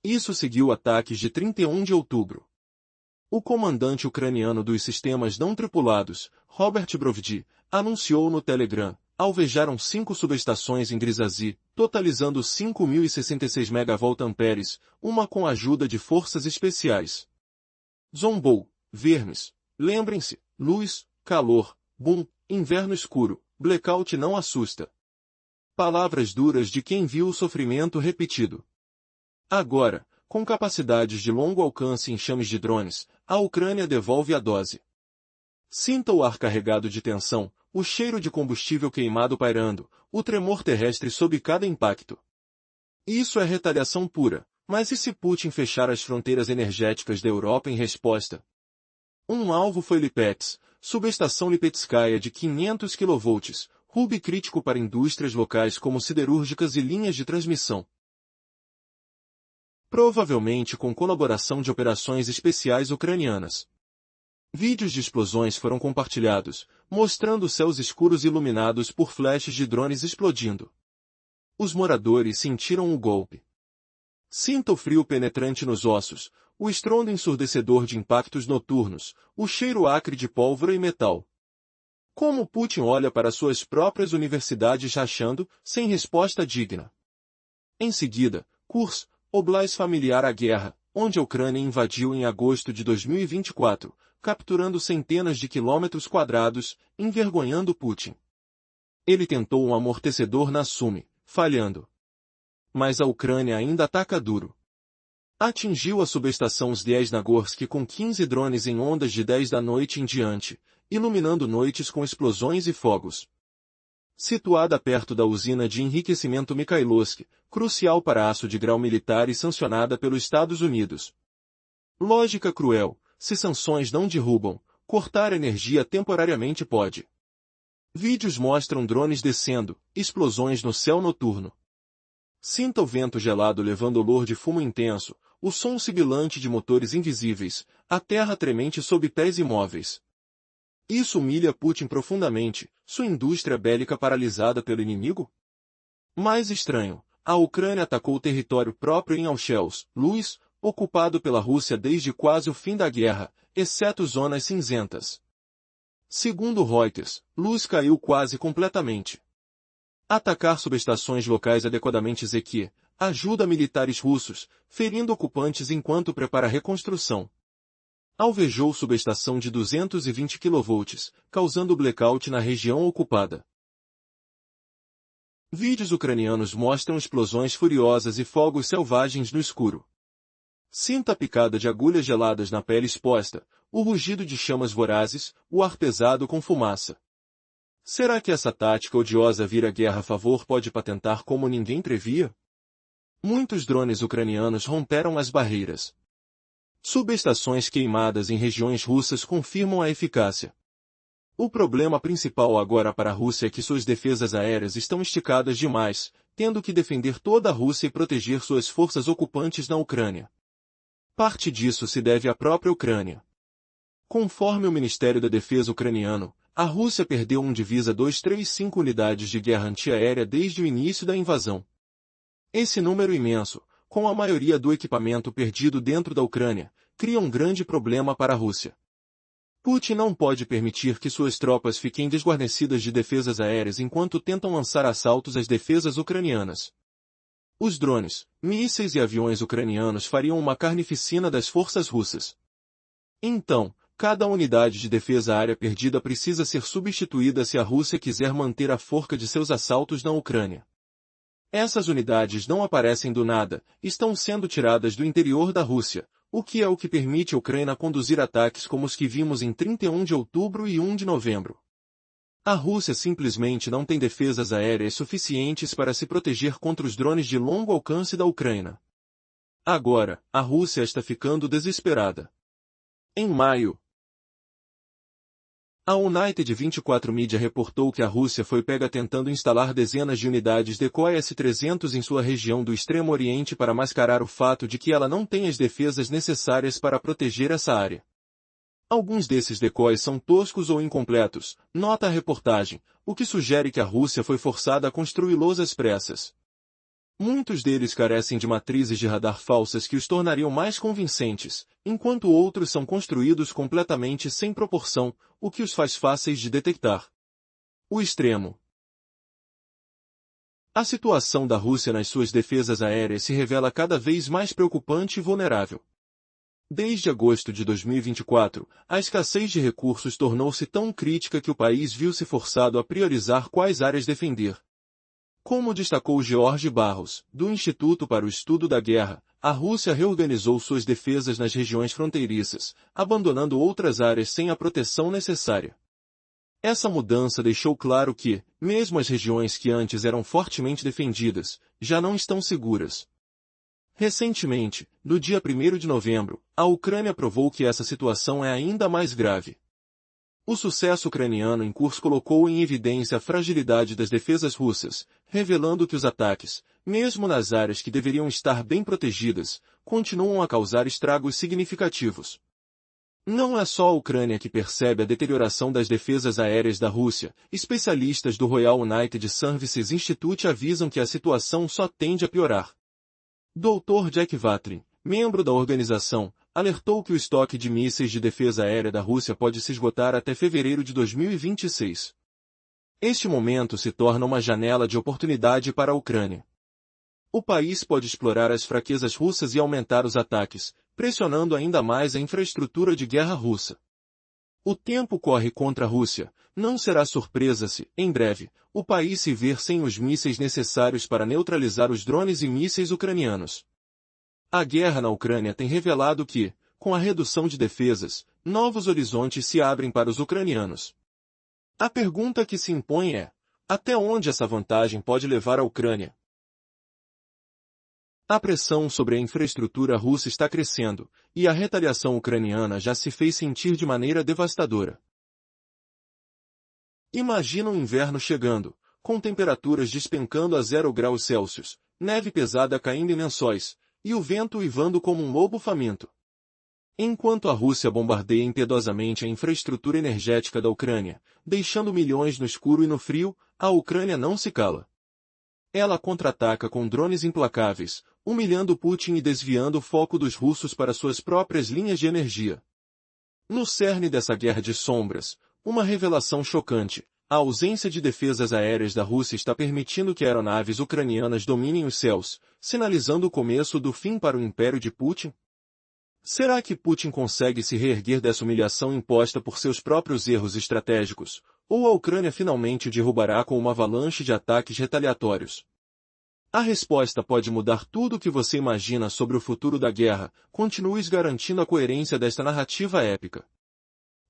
Isso seguiu ataques de 31 de outubro. O comandante ucraniano dos sistemas não tripulados, Robert Brovdi, anunciou no Telegram: alvejaram 5 subestações em Grizazi, totalizando 5.066 MVA, uma com a ajuda de forças especiais. Zombou, vermes, lembrem-se, luz, calor, boom, inverno escuro, blackout não assusta. Palavras duras de quem viu o sofrimento repetido. Agora, com capacidades de longo alcance e enxames de drones, a Ucrânia devolve a dose. Sinta o ar carregado de tensão, o cheiro de combustível queimado pairando, o tremor terrestre sob cada impacto. Isso é retaliação pura, mas e se Putin fechar as fronteiras energéticas da Europa em resposta? Um alvo foi Lipetsk, subestação Lipetskaya de 500 kV, hub crítico para indústrias locais como siderúrgicas e linhas de transmissão. Provavelmente com colaboração de operações especiais ucranianas. Vídeos de explosões foram compartilhados, mostrando céus escuros iluminados por flashes de drones explodindo. Os moradores sentiram o golpe. Sinta o frio penetrante nos ossos, o estrondo ensurdecedor de impactos noturnos, o cheiro acre de pólvora e metal. Como Putin olha para suas próprias universidades rachando, sem resposta digna. Em seguida, Kursk, Oblast familiar à guerra, onde a Ucrânia invadiu em agosto de 2024, capturando centenas de quilômetros quadrados, envergonhando Putin. Ele tentou um amortecedor na Sumy, falhando. Mas a Ucrânia ainda ataca duro. Atingiu a subestação Zhesnagorsk com 15 drones em ondas de 10 da noite em diante, iluminando noites com explosões e fogos. Situada perto da usina de enriquecimento Mikhailovsk, crucial para aço de grau militar e sancionada pelos Estados Unidos. Lógica cruel, se sanções não derrubam, cortar energia temporariamente pode. Vídeos mostram drones descendo, explosões no céu noturno. Sinta o vento gelado levando olor de fumo intenso, o som sibilante de motores invisíveis, a terra tremente sob pés imóveis. Isso humilha Putin profundamente, sua indústria bélica paralisada pelo inimigo? Mais estranho, a Ucrânia atacou o território próprio em Alchevsk, Luz, ocupado pela Rússia desde quase o fim da guerra, exceto zonas cinzentas. Segundo Reuters, Luz caiu quase completamente. Atacar subestações locais adequadamente ZQ ajuda militares russos, ferindo ocupantes enquanto prepara a reconstrução. Alvejou subestação de 220 kV, causando blackout na região ocupada. Vídeos ucranianos mostram explosões furiosas e fogos selvagens no escuro. Sinta a picada de agulhas geladas na pele exposta, o rugido de chamas vorazes, o ar pesado com fumaça. Será que essa tática odiosa vira guerra a favor pode patentar como ninguém previa? Muitos drones ucranianos romperam as barreiras. Subestações queimadas em regiões russas confirmam a eficácia. O problema principal agora para a Rússia é que suas defesas aéreas estão esticadas demais, tendo que defender toda a Rússia e proteger suas forças ocupantes na Ucrânia. Parte disso se deve à própria Ucrânia. Conforme o Ministério da Defesa ucraniano, a Rússia perdeu um divisa 235 unidades de guerra antiaérea desde o início da invasão. Esse número imenso, com a maioria do equipamento perdido dentro da Ucrânia, cria um grande problema para a Rússia. Putin não pode permitir que suas tropas fiquem desguarnecidas de defesas aéreas enquanto tentam lançar assaltos às defesas ucranianas. Os drones, mísseis e aviões ucranianos fariam uma carnificina das forças russas. Então, cada unidade de defesa aérea perdida precisa ser substituída se a Rússia quiser manter a forca de seus assaltos na Ucrânia. Essas unidades não aparecem do nada, estão sendo tiradas do interior da Rússia, o que permite a Ucrânia conduzir ataques como os que vimos em 31 de outubro e 1 de novembro. A Rússia simplesmente não tem defesas aéreas suficientes para se proteger contra os drones de longo alcance da Ucrânia. Agora, a Rússia está ficando desesperada. Em maio, a United 24 Media reportou que a Rússia foi pega tentando instalar dezenas de unidades Decoy S-300 em sua região do Extremo Oriente para mascarar o fato de que ela não tem as defesas necessárias para proteger essa área. Alguns desses decoys são toscos ou incompletos, nota a reportagem, o que sugere que a Rússia foi forçada a construí-los às pressas. Muitos deles carecem de matrizes de radar falsas que os tornariam mais convincentes, enquanto outros são construídos completamente sem proporção, o que os faz fáceis de detectar. O extremo. A situação da Rússia nas suas defesas aéreas se revela cada vez mais preocupante e vulnerável. Desde agosto de 2024, a escassez de recursos tornou-se tão crítica que o país viu-se forçado a priorizar quais áreas defender. Como destacou George Barros, do Instituto para o Estudo da Guerra, a Rússia reorganizou suas defesas nas regiões fronteiriças, abandonando outras áreas sem a proteção necessária. Essa mudança deixou claro que, mesmo as regiões que antes eram fortemente defendidas, já não estão seguras. Recentemente, no dia 1º de novembro, a Ucrânia provou que essa situação é ainda mais grave. O sucesso ucraniano em curso colocou em evidência a fragilidade das defesas russas, revelando que os ataques, mesmo nas áreas que deveriam estar bem protegidas, continuam a causar estragos significativos. Não é só a Ucrânia que percebe a deterioração das defesas aéreas da Rússia. Especialistas do Royal United Services Institute avisam que a situação só tende a piorar. Dr. Jack Vatrin, membro da organização, alertou que o estoque de mísseis de defesa aérea da Rússia pode se esgotar até fevereiro de 2026. Este momento se torna uma janela de oportunidade para a Ucrânia. O país pode explorar as fraquezas russas e aumentar os ataques, pressionando ainda mais a infraestrutura de guerra russa. O tempo corre contra a Rússia. Não será surpresa se, em breve, o país se ver sem os mísseis necessários para neutralizar os drones e mísseis ucranianos. A guerra na Ucrânia tem revelado que, com a redução de defesas, novos horizontes se abrem para os ucranianos. A pergunta que se impõe é: até onde essa vantagem pode levar a Ucrânia? A pressão sobre a infraestrutura russa está crescendo, e a retaliação ucraniana já se fez sentir de maneira devastadora. Imagina o inverno chegando, com temperaturas despencando a 0 graus Celsius, neve pesada caindo em lençóis, e o vento uivando como um lobo faminto. Enquanto a Rússia bombardeia impiedosamente a infraestrutura energética da Ucrânia, deixando milhões no escuro e no frio, a Ucrânia não se cala. Ela contra-ataca com drones implacáveis, humilhando Putin e desviando o foco dos russos para suas próprias linhas de energia. No cerne dessa guerra de sombras, uma revelação chocante: a ausência de defesas aéreas da Rússia está permitindo que aeronaves ucranianas dominem os céus, sinalizando o começo do fim para o império de Putin? Será que Putin consegue se reerguer dessa humilhação imposta por seus próprios erros estratégicos, ou a Ucrânia finalmente o derrubará com uma avalanche de ataques retaliatórios? A resposta pode mudar tudo o que você imagina sobre o futuro da guerra. Continue garantindo a coerência desta narrativa épica.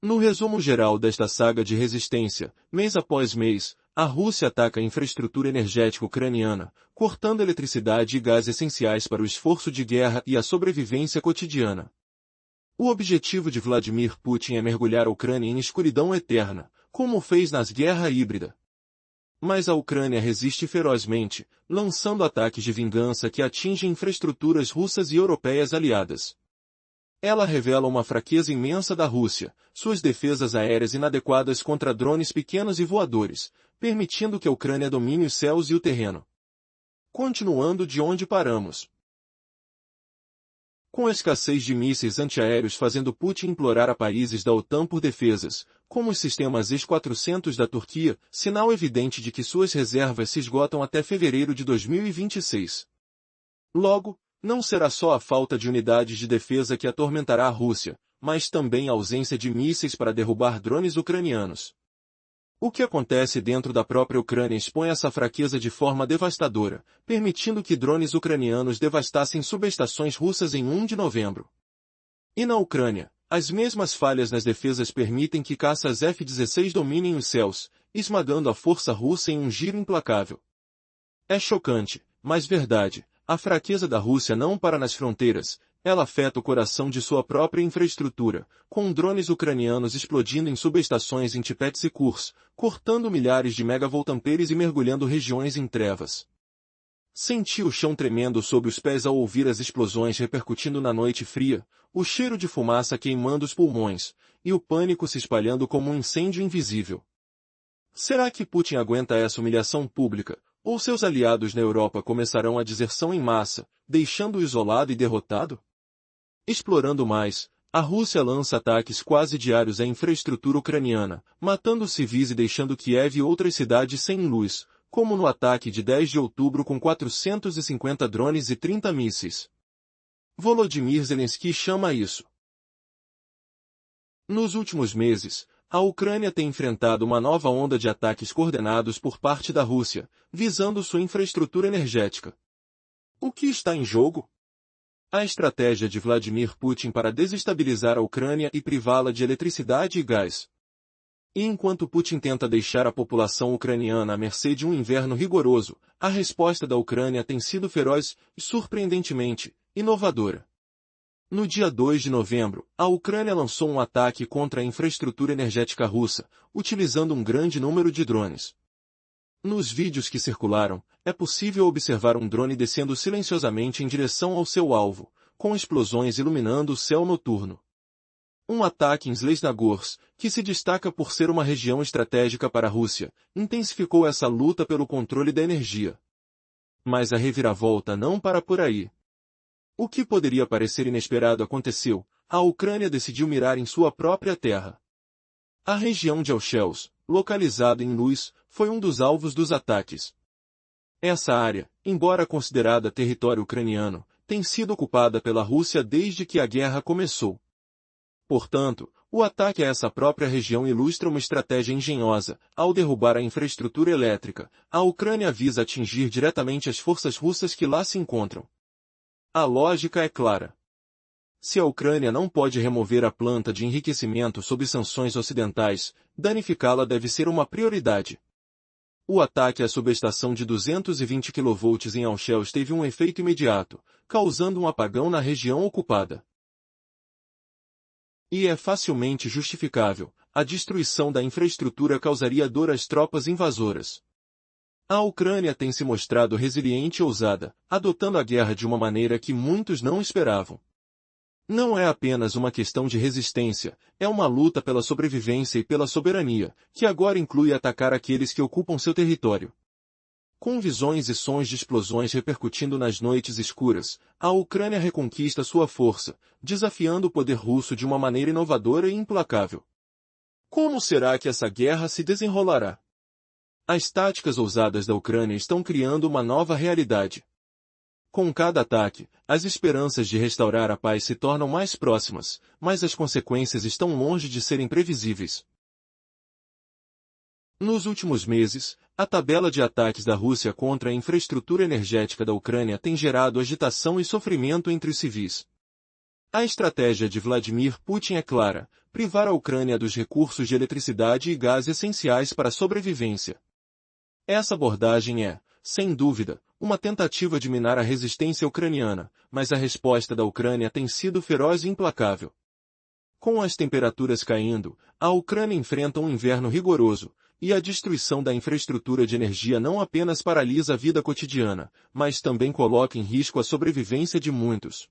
No resumo geral desta saga de resistência, mês após mês, a Rússia ataca a infraestrutura energética ucraniana, cortando eletricidade e gás essenciais para o esforço de guerra e a sobrevivência cotidiana. O objetivo de Vladimir Putin é mergulhar a Ucrânia em escuridão eterna, como fez nas guerra híbrida. Mas a Ucrânia resiste ferozmente, lançando ataques de vingança que atingem infraestruturas russas e europeias aliadas. Ela revela uma fraqueza imensa da Rússia, suas defesas aéreas inadequadas contra drones pequenos e voadores, permitindo que a Ucrânia domine os céus e o terreno. Continuando de onde paramos. Com a escassez de mísseis antiaéreos fazendo Putin implorar a países da OTAN por defesas, como os sistemas S-400 da Turquia, sinal evidente de que suas reservas se esgotam até fevereiro de 2026. Logo, não será só a falta de unidades de defesa que atormentará a Rússia, mas também a ausência de mísseis para derrubar drones ucranianos. O que acontece dentro da própria Ucrânia expõe essa fraqueza de forma devastadora, permitindo que drones ucranianos devastassem subestações russas em 1 de novembro. E na Ucrânia, as mesmas falhas nas defesas permitem que caças F-16 dominem os céus, esmagando a força russa em um giro implacável. É chocante, mas verdade. A fraqueza da Rússia não para nas fronteiras, ela afeta o coração de sua própria infraestrutura, com drones ucranianos explodindo em subestações em Tipets e Kurs, cortando milhares de megavoltamperes e mergulhando regiões em trevas. Senti o chão tremendo sob os pés ao ouvir as explosões repercutindo na noite fria, o cheiro de fumaça queimando os pulmões, e o pânico se espalhando como um incêndio invisível. Será que Putin aguenta essa humilhação pública? Ou seus aliados na Europa começarão a deserção em massa, deixando-o isolado e derrotado? Explorando mais, a Rússia lança ataques quase diários à infraestrutura ucraniana, matando civis e deixando Kiev e outras cidades sem luz, como no ataque de 10 de outubro com 450 drones e 30 mísseis. Volodymyr Zelensky chama isso. Nos últimos meses, a Ucrânia tem enfrentado uma nova onda de ataques coordenados por parte da Rússia, visando sua infraestrutura energética. O que está em jogo? A estratégia de Vladimir Putin para desestabilizar a Ucrânia e privá-la de eletricidade e gás. E enquanto Putin tenta deixar a população ucraniana à mercê de um inverno rigoroso, a resposta da Ucrânia tem sido feroz e, surpreendentemente, inovadora. No dia 2 de novembro, a Ucrânia lançou um ataque contra a infraestrutura energética russa, utilizando um grande número de drones. Nos vídeos que circularam, é possível observar um drone descendo silenciosamente em direção ao seu alvo, com explosões iluminando o céu noturno. Um ataque em Zlesnagorsk, que se destaca por ser uma região estratégica para a Rússia, intensificou essa luta pelo controle da energia. Mas a reviravolta não para por aí. O que poderia parecer inesperado aconteceu, a Ucrânia decidiu mirar em sua própria terra. A região de Alchevsk, localizada em Luz, foi um dos alvos dos ataques. Essa área, embora considerada território ucraniano, tem sido ocupada pela Rússia desde que a guerra começou. Portanto, o ataque a essa própria região ilustra uma estratégia engenhosa. Ao derrubar a infraestrutura elétrica, a Ucrânia visa atingir diretamente as forças russas que lá se encontram. A lógica é clara. Se a Ucrânia não pode remover a planta de enriquecimento sob sanções ocidentais, danificá-la deve ser uma prioridade. O ataque à subestação de 220 kV em Alchevsk teve um efeito imediato, causando um apagão na região ocupada. E é facilmente justificável, a destruição da infraestrutura causaria dor às tropas invasoras. A Ucrânia tem se mostrado resiliente e ousada, adotando a guerra de uma maneira que muitos não esperavam. Não é apenas uma questão de resistência, é uma luta pela sobrevivência e pela soberania, que agora inclui atacar aqueles que ocupam seu território. Com visões e sons de explosões repercutindo nas noites escuras, a Ucrânia reconquista sua força, desafiando o poder russo de uma maneira inovadora e implacável. Como será que essa guerra se desenrolará? As táticas ousadas da Ucrânia estão criando uma nova realidade. Com cada ataque, as esperanças de restaurar a paz se tornam mais próximas, mas as consequências estão longe de serem previsíveis. Nos últimos meses, a tabela de ataques da Rússia contra a infraestrutura energética da Ucrânia tem gerado agitação e sofrimento entre os civis. A estratégia de Vladimir Putin é clara: privar a Ucrânia dos recursos de eletricidade e gás essenciais para a sobrevivência. Essa abordagem é, sem dúvida, uma tentativa de minar a resistência ucraniana, mas a resposta da Ucrânia tem sido feroz e implacável. Com as temperaturas caindo, a Ucrânia enfrenta um inverno rigoroso, e a destruição da infraestrutura de energia não apenas paralisa a vida cotidiana, mas também coloca em risco a sobrevivência de muitos.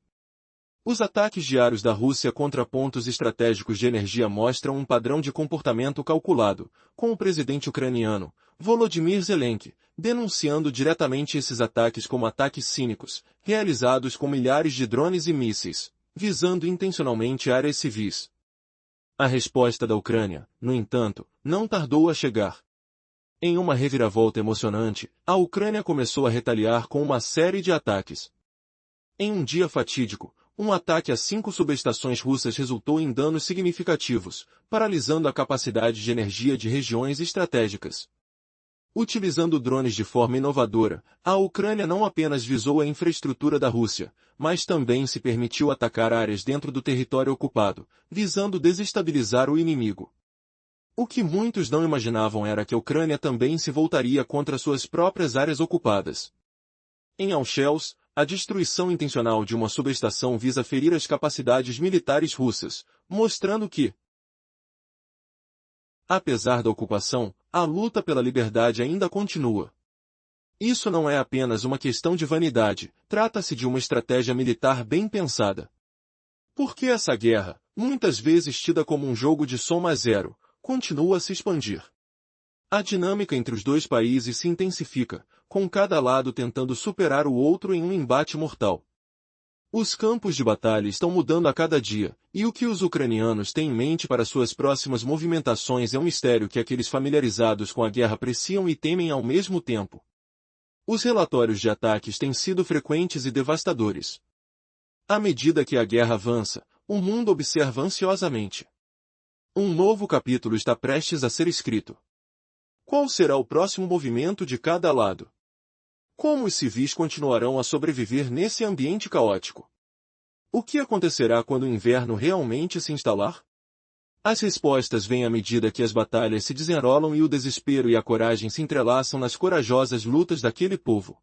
Os ataques diários da Rússia contra pontos estratégicos de energia mostram um padrão de comportamento calculado, com o presidente ucraniano, Volodymyr Zelensky, denunciando diretamente esses ataques como ataques cínicos, realizados com milhares de drones e mísseis, visando intencionalmente áreas civis. A resposta da Ucrânia, no entanto, não tardou a chegar. Em uma reviravolta emocionante, a Ucrânia começou a retaliar com uma série de ataques. Em um dia fatídico, um ataque a 5 subestações russas resultou em danos significativos, paralisando a capacidade de energia de regiões estratégicas. Utilizando drones de forma inovadora, a Ucrânia não apenas visou a infraestrutura da Rússia, mas também se permitiu atacar áreas dentro do território ocupado, visando desestabilizar o inimigo. O que muitos não imaginavam era que a Ucrânia também se voltaria contra suas próprias áreas ocupadas. Em Alchels, a destruição intencional de uma subestação visa ferir as capacidades militares russas, mostrando que, apesar da ocupação, a luta pela liberdade ainda continua. Isso não é apenas uma questão de vanidade, trata-se de uma estratégia militar bem pensada. Porque essa guerra, muitas vezes tida como um jogo de soma zero, continua a se expandir. A dinâmica entre os dois países se intensifica, com cada lado tentando superar o outro em um embate mortal. Os campos de batalha estão mudando a cada dia, e o que os ucranianos têm em mente para suas próximas movimentações é um mistério que aqueles familiarizados com a guerra apreciam e temem ao mesmo tempo. Os relatórios de ataques têm sido frequentes e devastadores. À medida que a guerra avança, o mundo observa ansiosamente. Um novo capítulo está prestes a ser escrito. Qual será o próximo movimento de cada lado? Como os civis continuarão a sobreviver nesse ambiente caótico? O que acontecerá quando o inverno realmente se instalar? As respostas vêm à medida que as batalhas se desenrolam e o desespero e a coragem se entrelaçam nas corajosas lutas daquele povo.